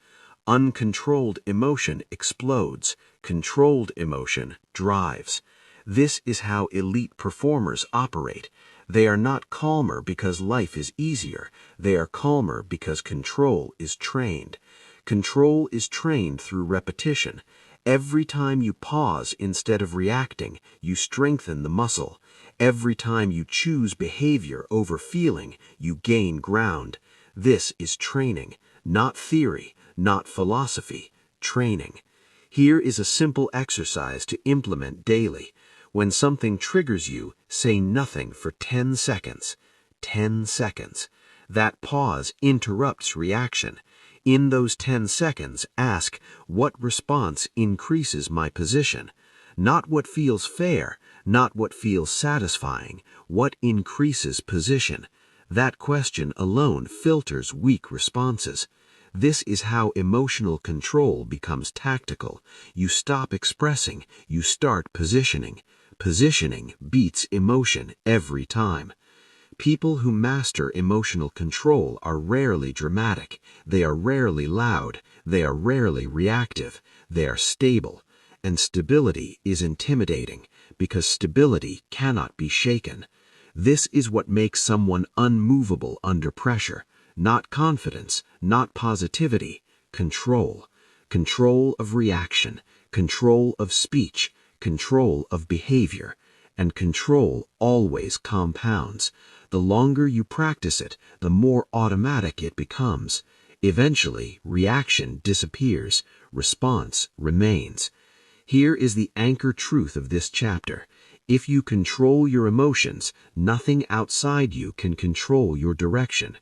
Uncontrolled emotion explodes. Controlled emotion drives. This is how elite performers operate. They are not calmer because life is easier. They are calmer because control is trained. Control is trained through repetition. Every time you pause instead of reacting, you strengthen the muscle. Every time you choose behavior over feeling, you gain ground. This is training, not theory, not philosophy, training. Here is a simple exercise to implement daily. When something triggers you, say nothing for 10 seconds. 10 seconds. That pause interrupts reaction. In those 10 seconds, ask, what response increases my position? Not what feels fair, not what feels satisfying, what increases position? That question alone filters weak responses. This is how emotional control becomes tactical. You stop expressing, you start positioning. Positioning beats emotion every time. People who master emotional control are rarely dramatic, they are rarely loud, they are rarely reactive, they are stable. And stability is intimidating, because stability cannot be shaken. This is what makes someone unmovable under pressure. Not confidence, not positivity, control. Control of reaction, control of speech, control of behavior. And control always compounds. The longer you practice it, the more automatic it becomes. Eventually, reaction disappears, response remains. Here is the anchor truth of this chapter. If you control your emotions, nothing outside you can control your direction.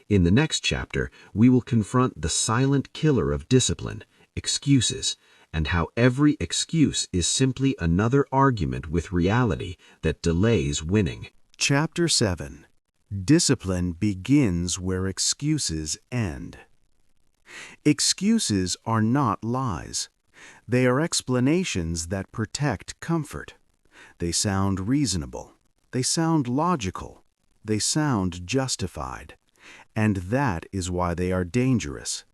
In the next chapter, we will confront the silent killer of discipline, excuses, and how every excuse is simply another argument with reality that delays winning. Chapter 7. Discipline begins where excuses end. Excuses are not lies. They are explanations that protect comfort. They sound reasonable. They sound logical. They sound justified. And that is why they are dangerous.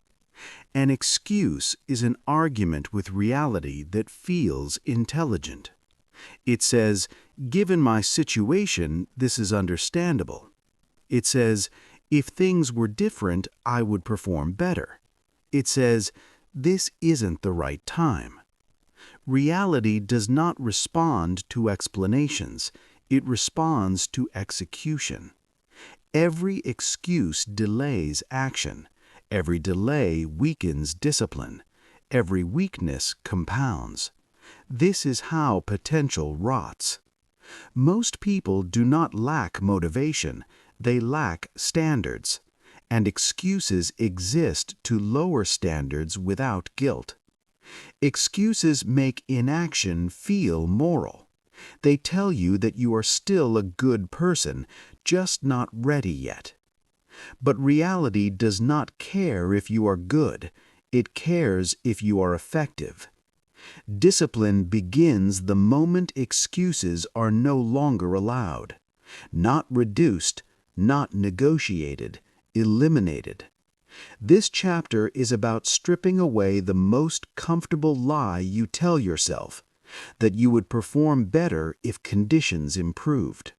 An excuse is an argument with reality that feels intelligent. It says, given my situation, this is understandable. It says, if things were different, I would perform better. It says, this isn't the right time. Reality does not respond to explanations. It responds to execution. Every excuse delays action. Every delay weakens discipline. Every weakness compounds. This is how potential rots. Most people do not lack motivation, they lack standards. and excuses exist to lower standards without guilt. Excuses make inaction feel moral. They tell you that you are still a good person, just not ready yet. But reality does not care if you are good. It cares if you are effective. Discipline begins the moment excuses are no longer allowed. Not reduced, not negotiated, eliminated. This chapter is about stripping away the most comfortable lie you tell yourself, that you would perform better if conditions improved.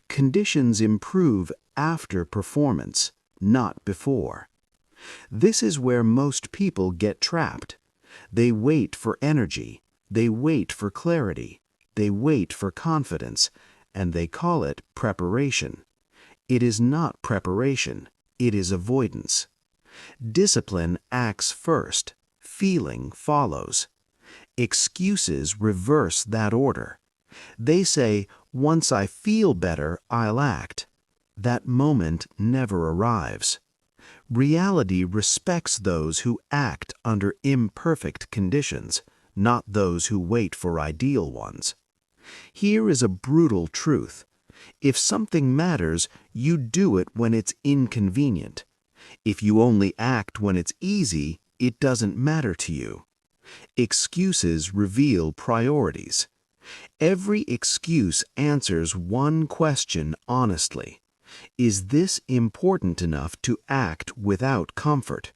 Conditions improve after performance, not before. This is where most people get trapped. They wait for energy, they wait for clarity, they wait for confidence, and they call it preparation. It is not preparation, it is avoidance. Discipline acts first, feeling follows. Excuses reverse that order. They say, once I feel better, I'll act. That moment never arrives. Reality respects those who act under imperfect conditions, not those who wait for ideal ones. Here is a brutal truth. If something matters, you do it when it's inconvenient. If you only act when it's easy, it doesn't matter to you. Excuses reveal priorities. Every excuse answers one question honestly. Is this important enough to act without comfort?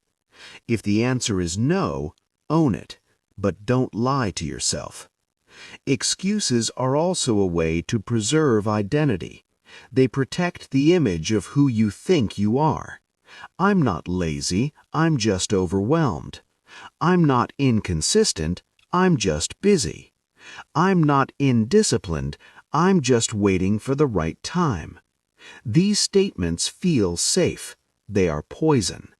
If the answer is no, own it, but don't lie to yourself. Excuses are also a way to preserve identity. They protect the image of who you think you are. I'm not lazy, I'm just overwhelmed. I'm not inconsistent, I'm just busy. I'm not indisciplined, I'm just waiting for the right time. These statements feel safe. They are poison,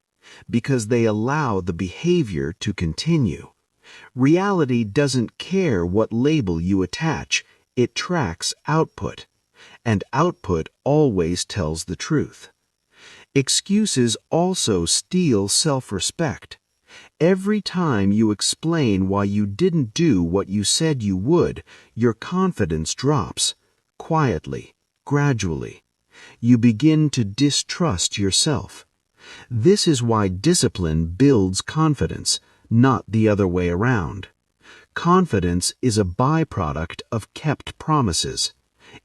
because they allow the behavior to continue. Reality doesn't care what label you attach, it tracks output, and output always tells the truth. Excuses also steal self-respect. Every time you explain why you didn't do what you said you would, your confidence drops, quietly, gradually. You begin to distrust yourself. This is why discipline builds confidence, not the other way around. Confidence is a byproduct of kept promises.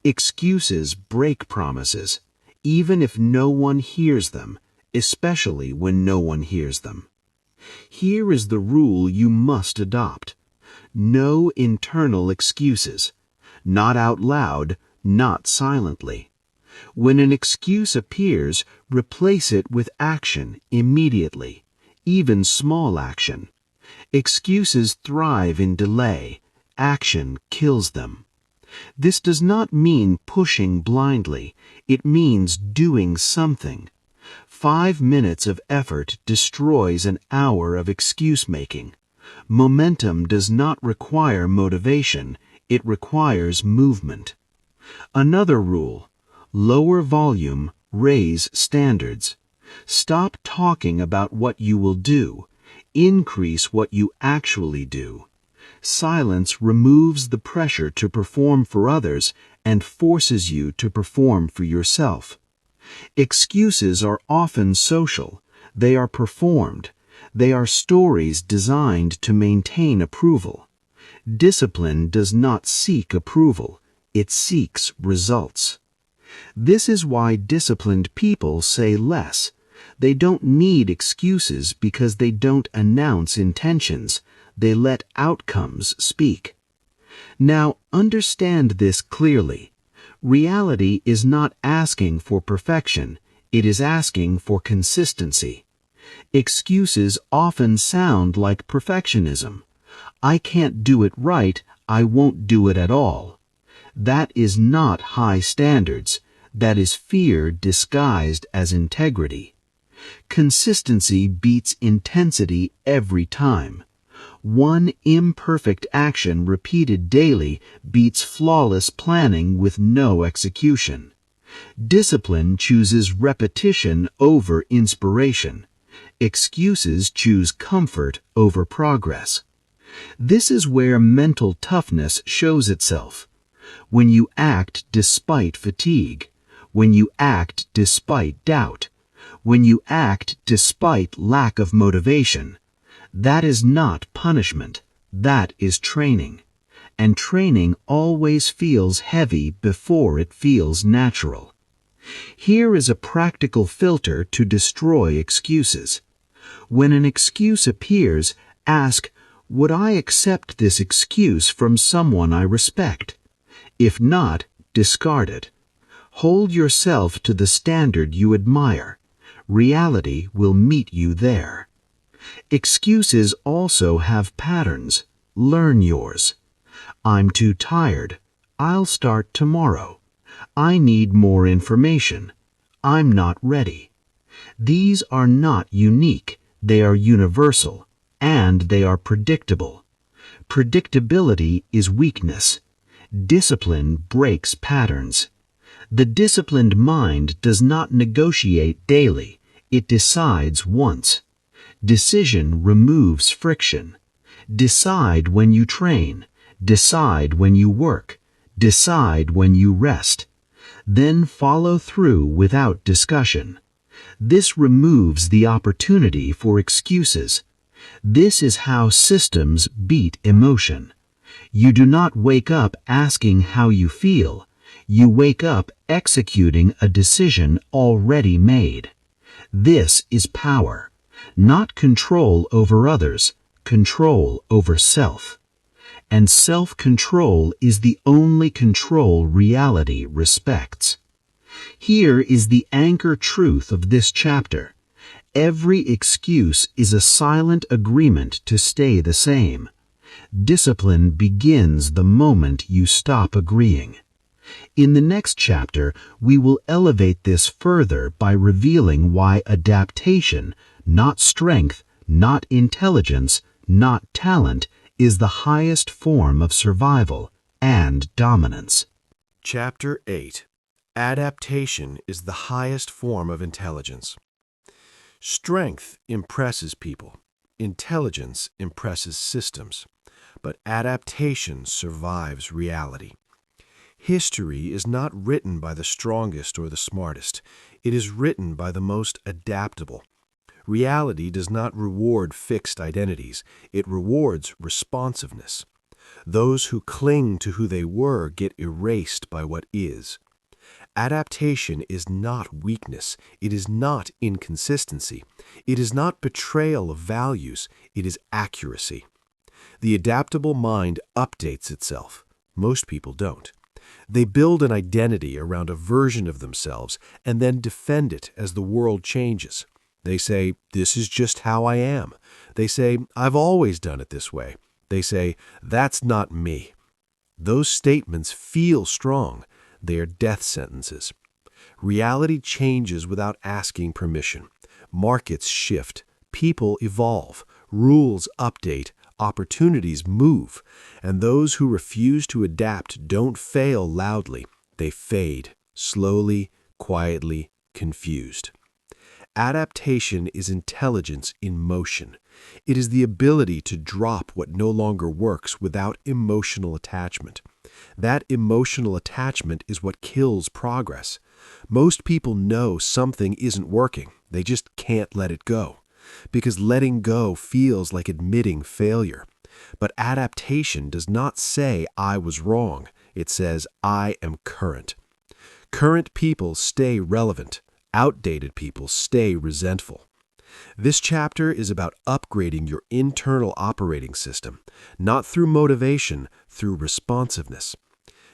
Excuses break promises, even if no one hears them, especially when no one hears them. Here is the rule you must adopt. No internal excuses. Not out loud, not silently. When an excuse appears, replace it with action immediately, even small action. Excuses thrive in delay. Action kills them. This does not mean pushing blindly. It means doing something. 5 minutes of effort destroys an hour of excuse-making. Momentum does not require motivation. It requires movement. Another rule: lower volume, raise standards. Stop talking about what you will do. Increase what you actually do. Silence removes the pressure to perform for others and forces you to perform for yourself. Excuses are often social. They are performed. They are stories designed to maintain approval. Discipline does not seek approval. It seeks results. This is why disciplined people say less. They don't need excuses because they don't announce intentions. They let outcomes speak. Now, understand this clearly. Reality is not asking for perfection. It is asking for consistency. Excuses often sound like perfectionism. I can't do it right. I won't do it at all. That is not high standards. That is fear disguised as integrity. Consistency beats intensity every time. One imperfect action repeated daily beats flawless planning with no execution. Discipline chooses repetition over inspiration. Excuses choose comfort over progress. This is where mental toughness shows itself. When you act despite fatigue, when you act despite doubt, when you act despite lack of motivation, that is not punishment, that is training. And training always feels heavy before it feels natural. Here is a practical filter to destroy excuses. When an excuse appears, ask, would I accept this excuse from someone I respect? If not, discard it. Hold yourself to the standard you admire. Reality will meet you there. Excuses also have patterns. Learn yours. I'm too tired. I'll start tomorrow. I need more information. I'm not ready. These are not unique. They are universal, and they are predictable. Predictability is weakness. Discipline breaks patterns. The disciplined mind does not negotiate daily. It decides once. Decision removes friction. Decide when you train. Decide when you work. Decide when you rest. Then follow through without discussion. This removes the opportunity for excuses. This is how systems beat emotion. You do not wake up asking how you feel. You wake up executing a decision already made. This is power, not control over others, control over self. And self-control is the only control reality respects. Here is the anchor truth of this chapter. Every excuse is a silent agreement to stay the same. Discipline begins the moment you stop agreeing. In the next chapter, we will elevate this further by revealing why adaptation, not strength, not intelligence, not talent, is the highest form of survival and dominance. Chapter 8. Adaptation is the highest form of intelligence. Strength impresses people. Intelligence impresses systems. But adaptation survives reality. History is not written by the strongest or the smartest. It is written by the most adaptable. Reality does not reward fixed identities. It rewards responsiveness. Those who cling to who they were get erased by what is. Adaptation is not weakness. It is not inconsistency. It is not betrayal of values. It is accuracy. The adaptable mind updates itself. Most people don't. They build an identity around a version of themselves and then defend it as the world changes. They say, this is just how I am. They say, I've always done it this way. They say, that's not me. Those statements feel strong. They are death sentences. Reality changes without asking permission. Markets shift. People evolve. Rules update. Opportunities move. And those who refuse to adapt don't fail loudly. They fade, slowly, quietly, confused. Adaptation is intelligence in motion. It is the ability to drop what no longer works without emotional attachment. That emotional attachment is what kills progress. Most people know something isn't working. They just can't let it go. Because letting go feels like admitting failure. But adaptation does not say, I was wrong. It says, I am current. Current people stay relevant. Outdated people stay resentful. This chapter is about upgrading your internal operating system, not through motivation, through responsiveness.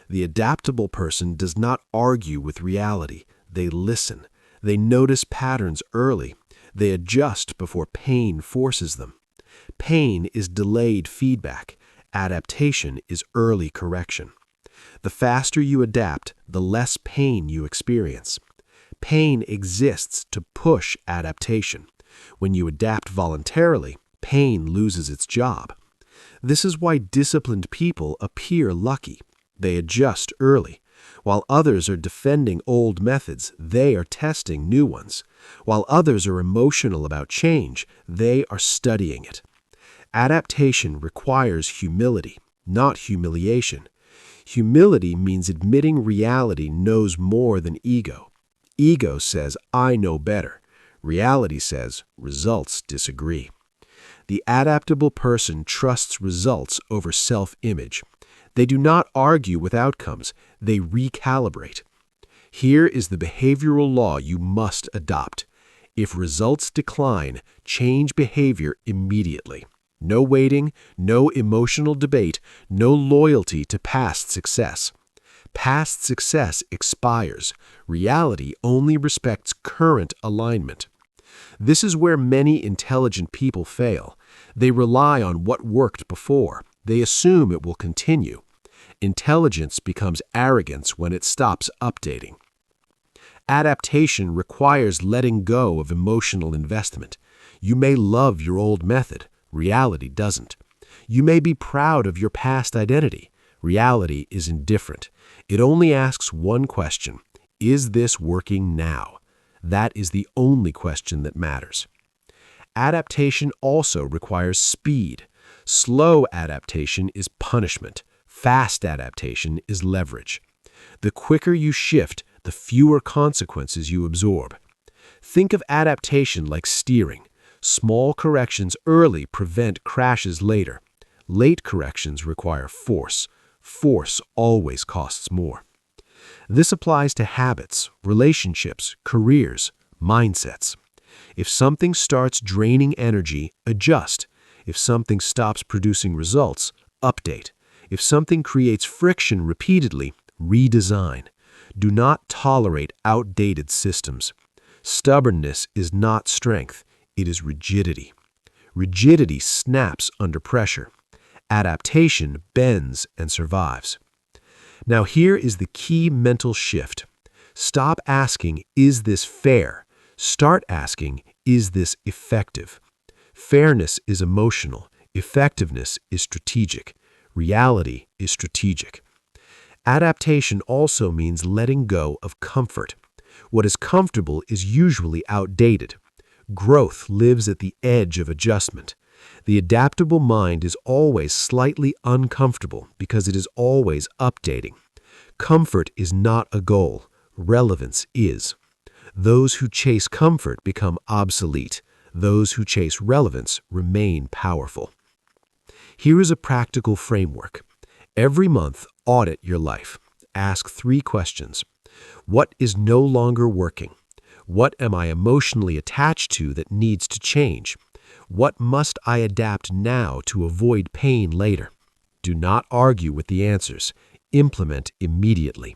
The adaptable person does not argue with reality. They listen. They notice patterns early. They adjust before pain forces them. Pain is delayed feedback. Adaptation is early correction. The faster you adapt, the less pain you experience. Pain exists to push adaptation. When you adapt voluntarily, pain loses its job. This is why disciplined people appear lucky. They adjust early. While others are defending old methods, they are testing new ones. While others are emotional about change, they are studying it. Adaptation requires humility, not humiliation. Humility means admitting reality knows more than ego. Ego says, I know better. Reality says, results disagree. The adaptable person trusts results over self-image. They do not argue with outcomes, they recalibrate. Here is the behavioral law you must adopt. If results decline, change behavior immediately. No waiting, no emotional debate, no loyalty to past success. Past success expires. Reality only respects current alignment. This is where many intelligent people fail. They rely on what worked before. They assume it will continue. Intelligence becomes arrogance when it stops updating. Adaptation requires letting go of emotional investment. You may love your old method. Reality doesn't. You may be proud of your past identity. Reality is indifferent. It only asks one question. Is this working now? That is the only question that matters. Adaptation also requires speed. Slow adaptation is punishment. Fast adaptation is leverage. The quicker you shift, the fewer consequences you absorb. Think of adaptation like steering. Small corrections early prevent crashes later. Late corrections require force. Force always costs more. This applies to habits, relationships, careers, mindsets. If something starts draining energy, adjust. If something stops producing results, update. If something creates friction repeatedly, redesign. Do not tolerate outdated systems. Stubbornness is not strength. It is rigidity. Rigidity snaps under pressure. Adaptation bends and survives. Now here is the key mental shift. Stop asking, is this fair? Start asking, is this effective? Fairness is emotional. Effectiveness is strategic. Reality is strategic. Adaptation also means letting go of comfort. What is comfortable is usually outdated. Growth lives at the edge of adjustment. The adaptable mind is always slightly uncomfortable because it is always updating. Comfort is not a goal. Relevance is. Those who chase comfort become obsolete. Those who chase relevance remain powerful. Here is a practical framework. Every month, audit your life. Ask 3 questions. What is no longer working? What am I emotionally attached to that needs to change? What must I adapt now to avoid pain later? Do not argue with the answers. Implement immediately.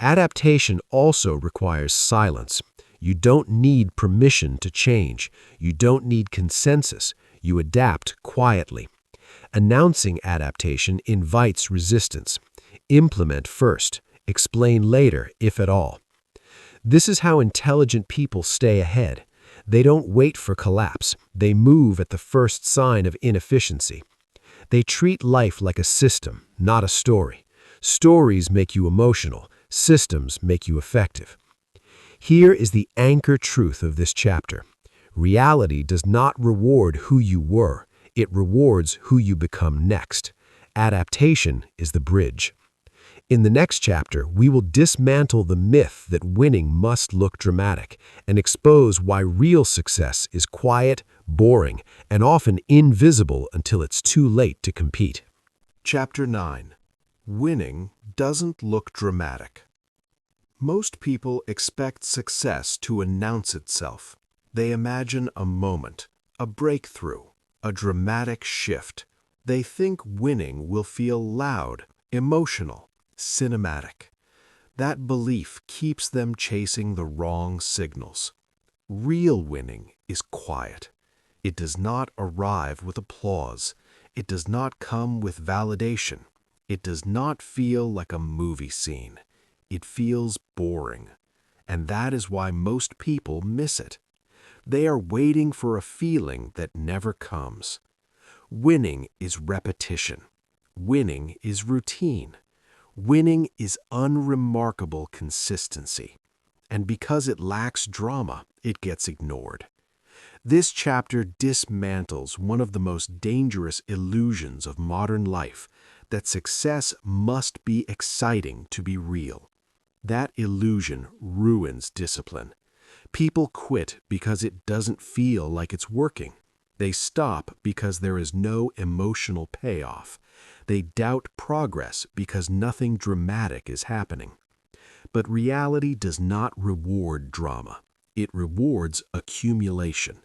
Adaptation also requires silence. You don't need permission to change. You don't need consensus. You adapt quietly. Announcing adaptation invites resistance. Implement first. Explain later, if at all. This is how intelligent people stay ahead. They don't wait for collapse. They move at the first sign of inefficiency. They treat life like a system, not a story. Stories make you emotional. Systems make you effective. Here is the anchor truth of this chapter. Reality does not reward who you were. It rewards who you become next. Adaptation is the bridge. In the next chapter, we will dismantle the myth that winning must look dramatic and expose why real success is quiet, boring, and often invisible until it's too late to compete. Chapter 9. Winning doesn't look dramatic. Most people expect success to announce itself. They imagine a moment, a breakthrough, a dramatic shift. They think winning will feel loud, emotional, cinematic. That belief keeps them chasing the wrong signals. Real winning is quiet. It does not arrive with applause. It does not come with validation. It does not feel like a movie scene. It feels boring. And that is why most people miss it. They are waiting for a feeling that never comes. Winning is repetition. Winning is routine. Winning is unremarkable consistency, and because it lacks drama, it gets ignored. This chapter dismantles one of the most dangerous illusions of modern life, that success must be exciting to be real. That illusion ruins discipline. People quit because it doesn't feel like it's working. They stop because there is no emotional payoff. They doubt progress because nothing dramatic is happening. But reality does not reward drama. It rewards accumulation.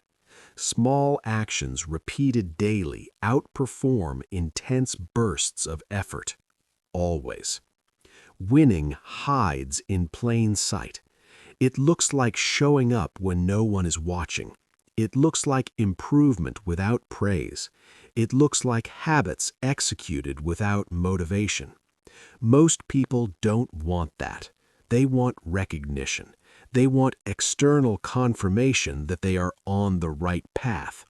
Small actions repeated daily outperform intense bursts of effort. Always. Winning hides in plain sight. It looks like showing up when no one is watching. It looks like improvement without praise. It looks like habits executed without motivation. Most people don't want that. They want recognition. They want external confirmation that they are on the right path.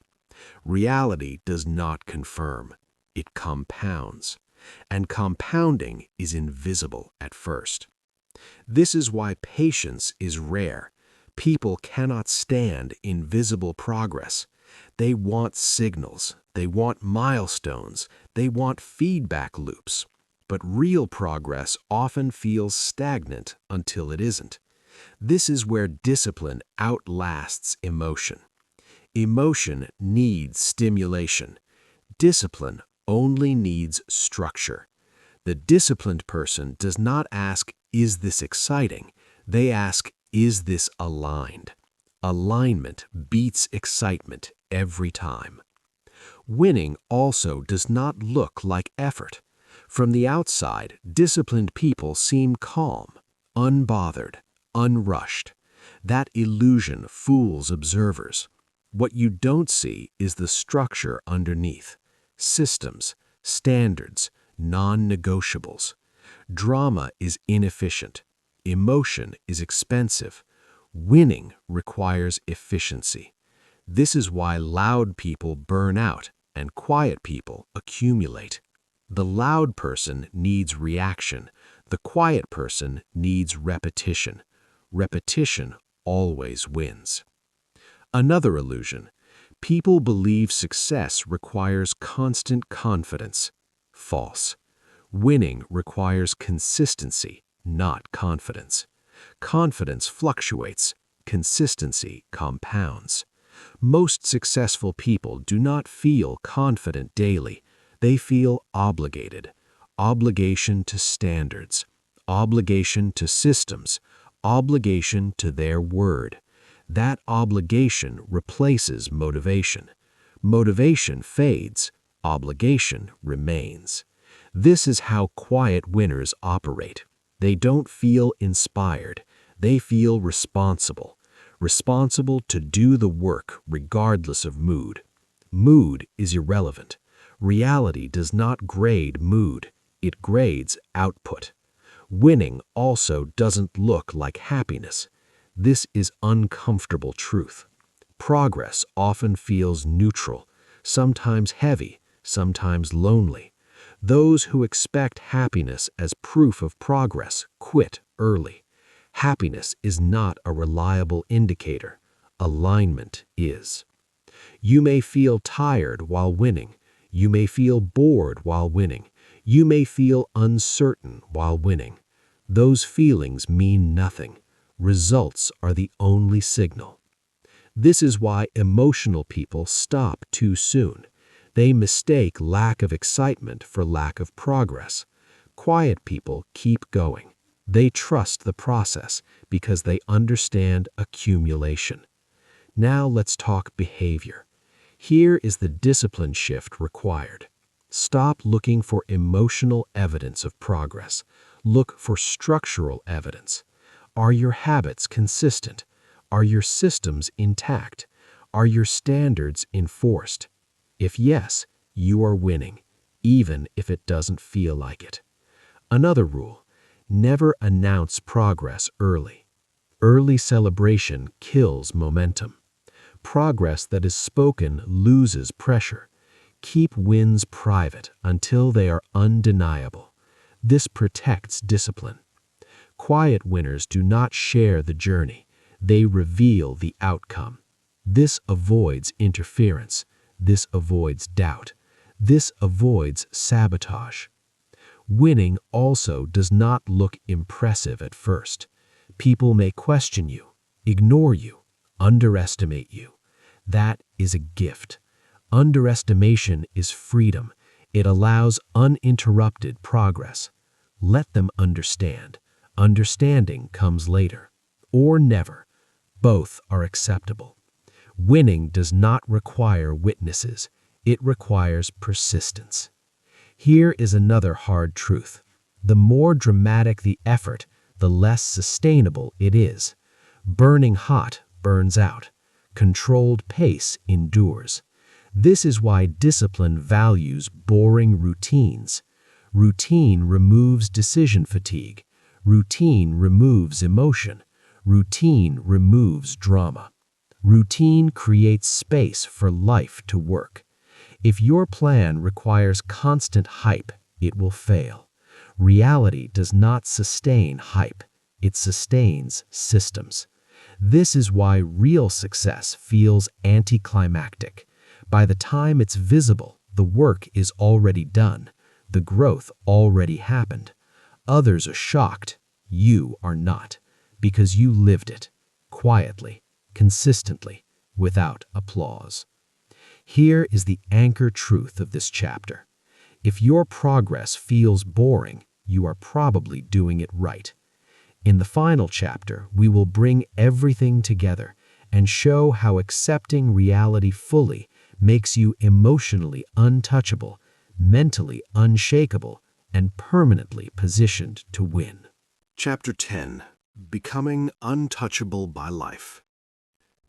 Reality does not confirm. It compounds. And compounding is invisible at first. This is why patience is rare. People cannot stand invisible progress. They want signals. They want milestones. They want feedback loops. But real progress often feels stagnant until it isn't. This is where discipline outlasts emotion. Emotion needs stimulation. Discipline only needs structure. The disciplined person does not ask, "Is this exciting?" They ask, "Is this aligned?" Alignment beats excitement every time. Winning also does not look like effort. From the outside, disciplined people seem calm, unbothered, unrushed. That illusion fools observers. What you don't see is the structure underneath. Systems, standards, non-negotiables. Drama is inefficient. Emotion is expensive. Winning requires efficiency. This is why loud people burn out and quiet people accumulate. The loud person needs reaction. The quiet person needs repetition. Repetition always wins. Another illusion. People believe success requires constant confidence. False. Winning requires consistency, not confidence. Confidence fluctuates. Consistency compounds. Most successful people do not feel confident daily. They feel obligated. Obligation to standards. Obligation to systems. Obligation to their word. That obligation replaces motivation. Motivation fades. Obligation remains. This is how quiet winners operate. They don't feel inspired. They feel responsible. Responsible to do the work regardless of mood. Mood is irrelevant. Reality does not grade mood. It grades output. Winning also doesn't look like happiness. This is uncomfortable truth. Progress often feels neutral, sometimes heavy, sometimes lonely. Those who expect happiness as proof of progress quit early. Happiness is not a reliable indicator. Alignment is. You may feel tired while winning. You may feel bored while winning. You may feel uncertain while winning. Those feelings mean nothing. Results are the only signal. This is why emotional people stop too soon. They mistake lack of excitement for lack of progress. Quiet people keep going. They trust the process because they understand accumulation. Now let's talk behavior. Here is the discipline shift required. Stop looking for emotional evidence of progress. Look for structural evidence. Are your habits consistent? Are your systems intact? Are your standards enforced? If yes, you are winning, even if it doesn't feel like it. Another rule: never announce progress early. Early celebration kills momentum. Progress that is spoken loses pressure. Keep wins private until they are undeniable. This protects discipline. Quiet winners do not share the journey. They reveal the outcome. This avoids interference. This avoids doubt. This avoids sabotage. Winning also does not look impressive at first. People may question you, ignore you, underestimate you. That is a gift. Underestimation is freedom. It allows uninterrupted progress. Let them understand. Understanding comes later, or never. Both are acceptable. Winning does not require witnesses. It requires persistence. Here is another hard truth. The more dramatic the effort, the less sustainable it is. Burning hot burns out. Controlled pace endures. This is why discipline values boring routines. Routine removes decision fatigue. Routine removes emotion. Routine removes drama. Routine creates space for life to work. If your plan requires constant hype, it will fail. Reality does not sustain hype. It sustains systems. This is why real success feels anticlimactic. By the time it's visible, the work is already done. The growth already happened. Others are shocked. You are not, because you lived it, quietly, consistently, without applause. Here is the anchor truth of this chapter. If your progress feels boring, you are probably doing it right. In the final chapter, we will bring everything together and show how accepting reality fully makes you emotionally untouchable, mentally unshakable, and permanently positioned to win. Chapter 10. Becoming Untouchable by Life.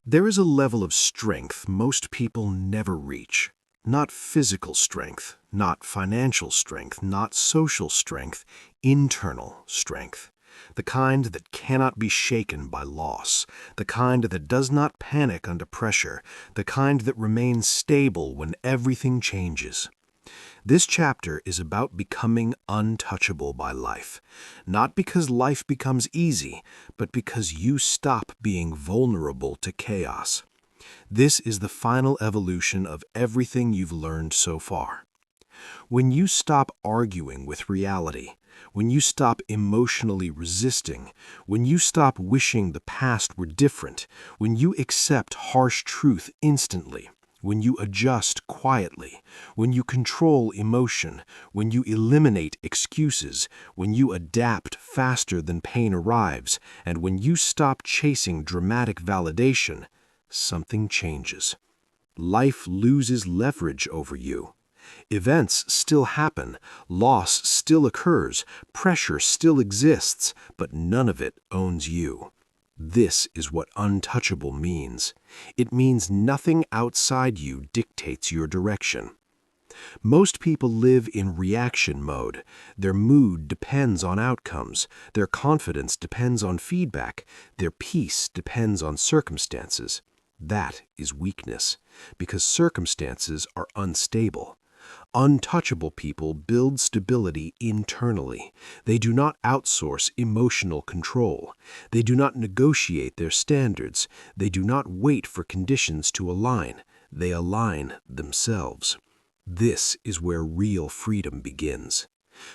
There is a level of strength most people never reach. Not physical strength, not financial strength, not social strength, internal strength. The kind that cannot be shaken by loss, the kind that does not panic under pressure, the kind that remains stable when everything changes. This chapter is about becoming untouchable by life, not because life becomes easy, but because you stop being vulnerable to chaos. This is the final evolution of everything you've learned so far. When you stop arguing with reality, when you stop emotionally resisting, when you stop wishing the past were different, when you accept harsh truth instantly, when you adjust quietly, when you control emotion, when you eliminate excuses, when you adapt faster than pain arrives, and when you stop chasing dramatic validation, something changes. Life loses leverage over you. Events still happen, loss still occurs, pressure still exists, but none of it owns you. This is what untouchable means. It means nothing outside you dictates your direction. Most people live in reaction mode. Their mood depends on outcomes. Their confidence depends on feedback. Their peace depends on circumstances. That is weakness, because circumstances are unstable. Untouchable people build stability internally. They do not outsource emotional control. They do not negotiate their standards. They do not wait for conditions to align. They align themselves. This is where real freedom begins.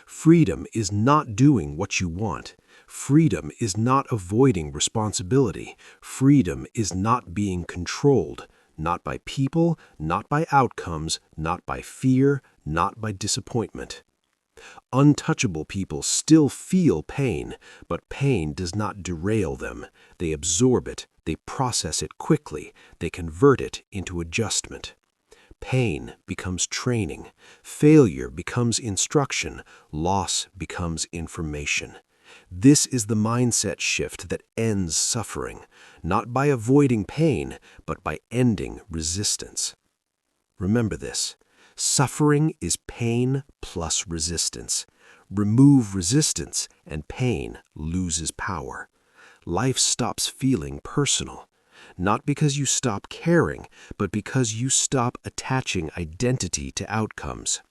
Freedom is not doing what you want. Freedom is not avoiding responsibility. Freedom is not being controlled. Not by people, not by outcomes, not by fear, not by disappointment. Untouchable people still feel pain, but pain does not derail them. They absorb it, they process it quickly, they convert it into adjustment. Pain becomes training, failure becomes instruction, loss becomes information. This is the mindset shift that ends suffering, not by avoiding pain, but by ending resistance. Remember this. Suffering is pain plus resistance. Remove resistance, and pain loses power. Life stops feeling personal, not because you stop caring, but because you stop attaching identity to outcomes.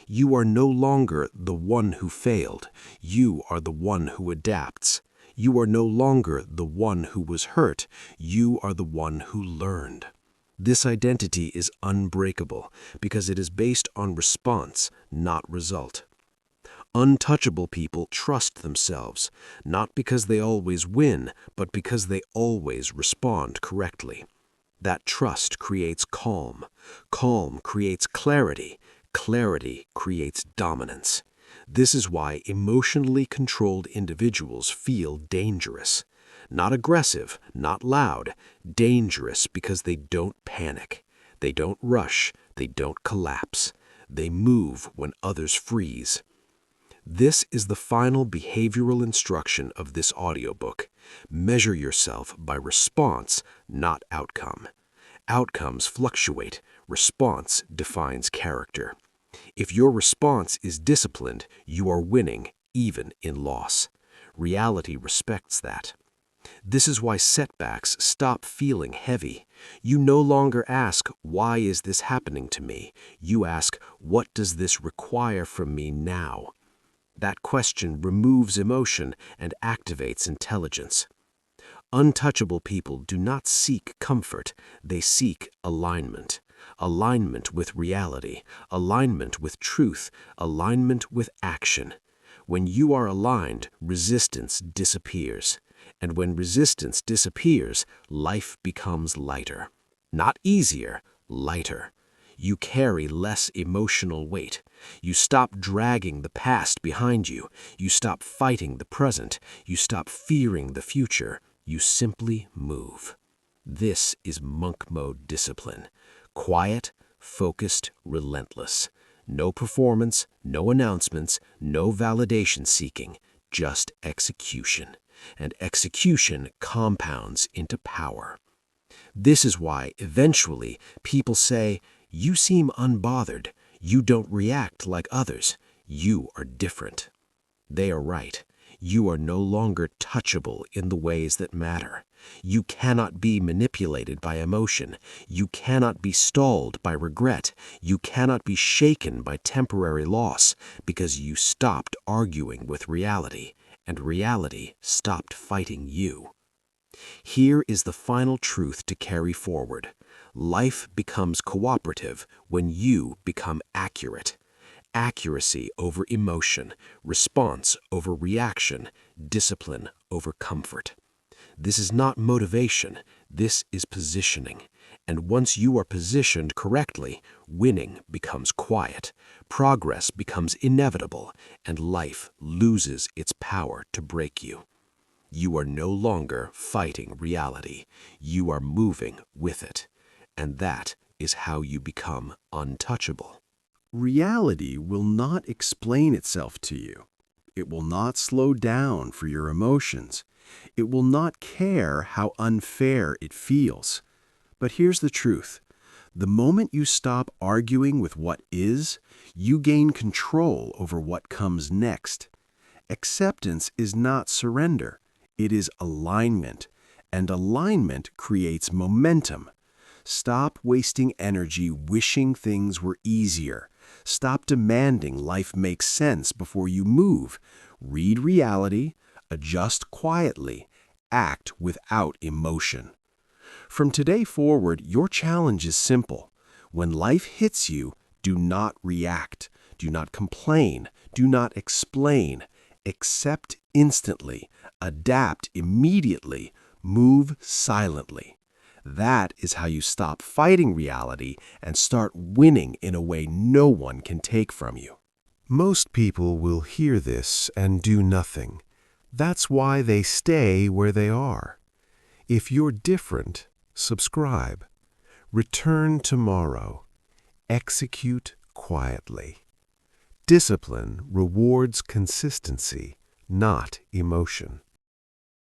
You are no longer the one who failed. You are the one who adapts. You are no longer the one who was hurt. You are the one who learned. This identity is unbreakable because it is based on response, not result. Untouchable people trust themselves, not because they always win, but because they always respond correctly. That trust creates calm. Calm creates clarity. Clarity creates dominance. This is why emotionally controlled individuals feel dangerous. Not aggressive, not loud, dangerous because they don't panic. They don't rush. They don't collapse. They move when others freeze. This is the final behavioral instruction of this audiobook. Measure yourself by response, not outcome. Outcomes fluctuate. Response defines character. If your response is disciplined, you are winning, even in loss. Reality respects that. This is why setbacks stop feeling heavy. You no longer ask, "Why is this happening to me?" You ask, "What does this require from me now?" That question removes emotion and activates intelligence. Untouchable people do not seek comfort, they seek alignment. Alignment with reality, alignment with truth, alignment with action. When you are aligned, resistance disappears. And when resistance disappears, life becomes lighter. Not easier, lighter. You carry less emotional weight. You stop dragging the past behind you. You stop fighting the present. You stop fearing the future. You simply move. This is monk mode discipline. Quiet, focused, relentless. No performance, no announcements, no validation seeking, just execution. And execution compounds into power. This is why, eventually, people say, "You seem unbothered. You don't react like others. You are different." They are right. You are no longer touchable in the ways that matter. You cannot be manipulated by emotion. You cannot be stalled by regret. You cannot be shaken by temporary loss because you stopped arguing with reality, and reality stopped fighting you. Here is the final truth to carry forward. Life becomes cooperative when you become accurate. Accuracy over emotion, response over reaction, discipline over comfort. This is not motivation, this is positioning. And once you are positioned correctly, winning becomes quiet, progress becomes inevitable, and life loses its power to break you. You are no longer fighting reality. You are moving with it. And that is how you become untouchable. Reality will not explain itself to you. It will not slow down for your emotions. It will not care how unfair it feels. But here's the truth. The moment you stop arguing with what is, you gain control over what comes next. Acceptance is not surrender. It is alignment. And alignment creates momentum. Stop wasting energy wishing things were easier. Stop demanding life makes sense before you move. Read reality, adjust quietly, act without emotion. From today forward, your challenge is simple. When life hits you, do not react. Do not complain. Do not explain. Accept instantly. Adapt immediately. Move silently. That is how you stop fighting reality and start winning in a way no one can take from you. Most people will hear this and do nothing. That's why they stay where they are. If you're different, subscribe. Return tomorrow. Execute quietly. Discipline rewards consistency, not emotion.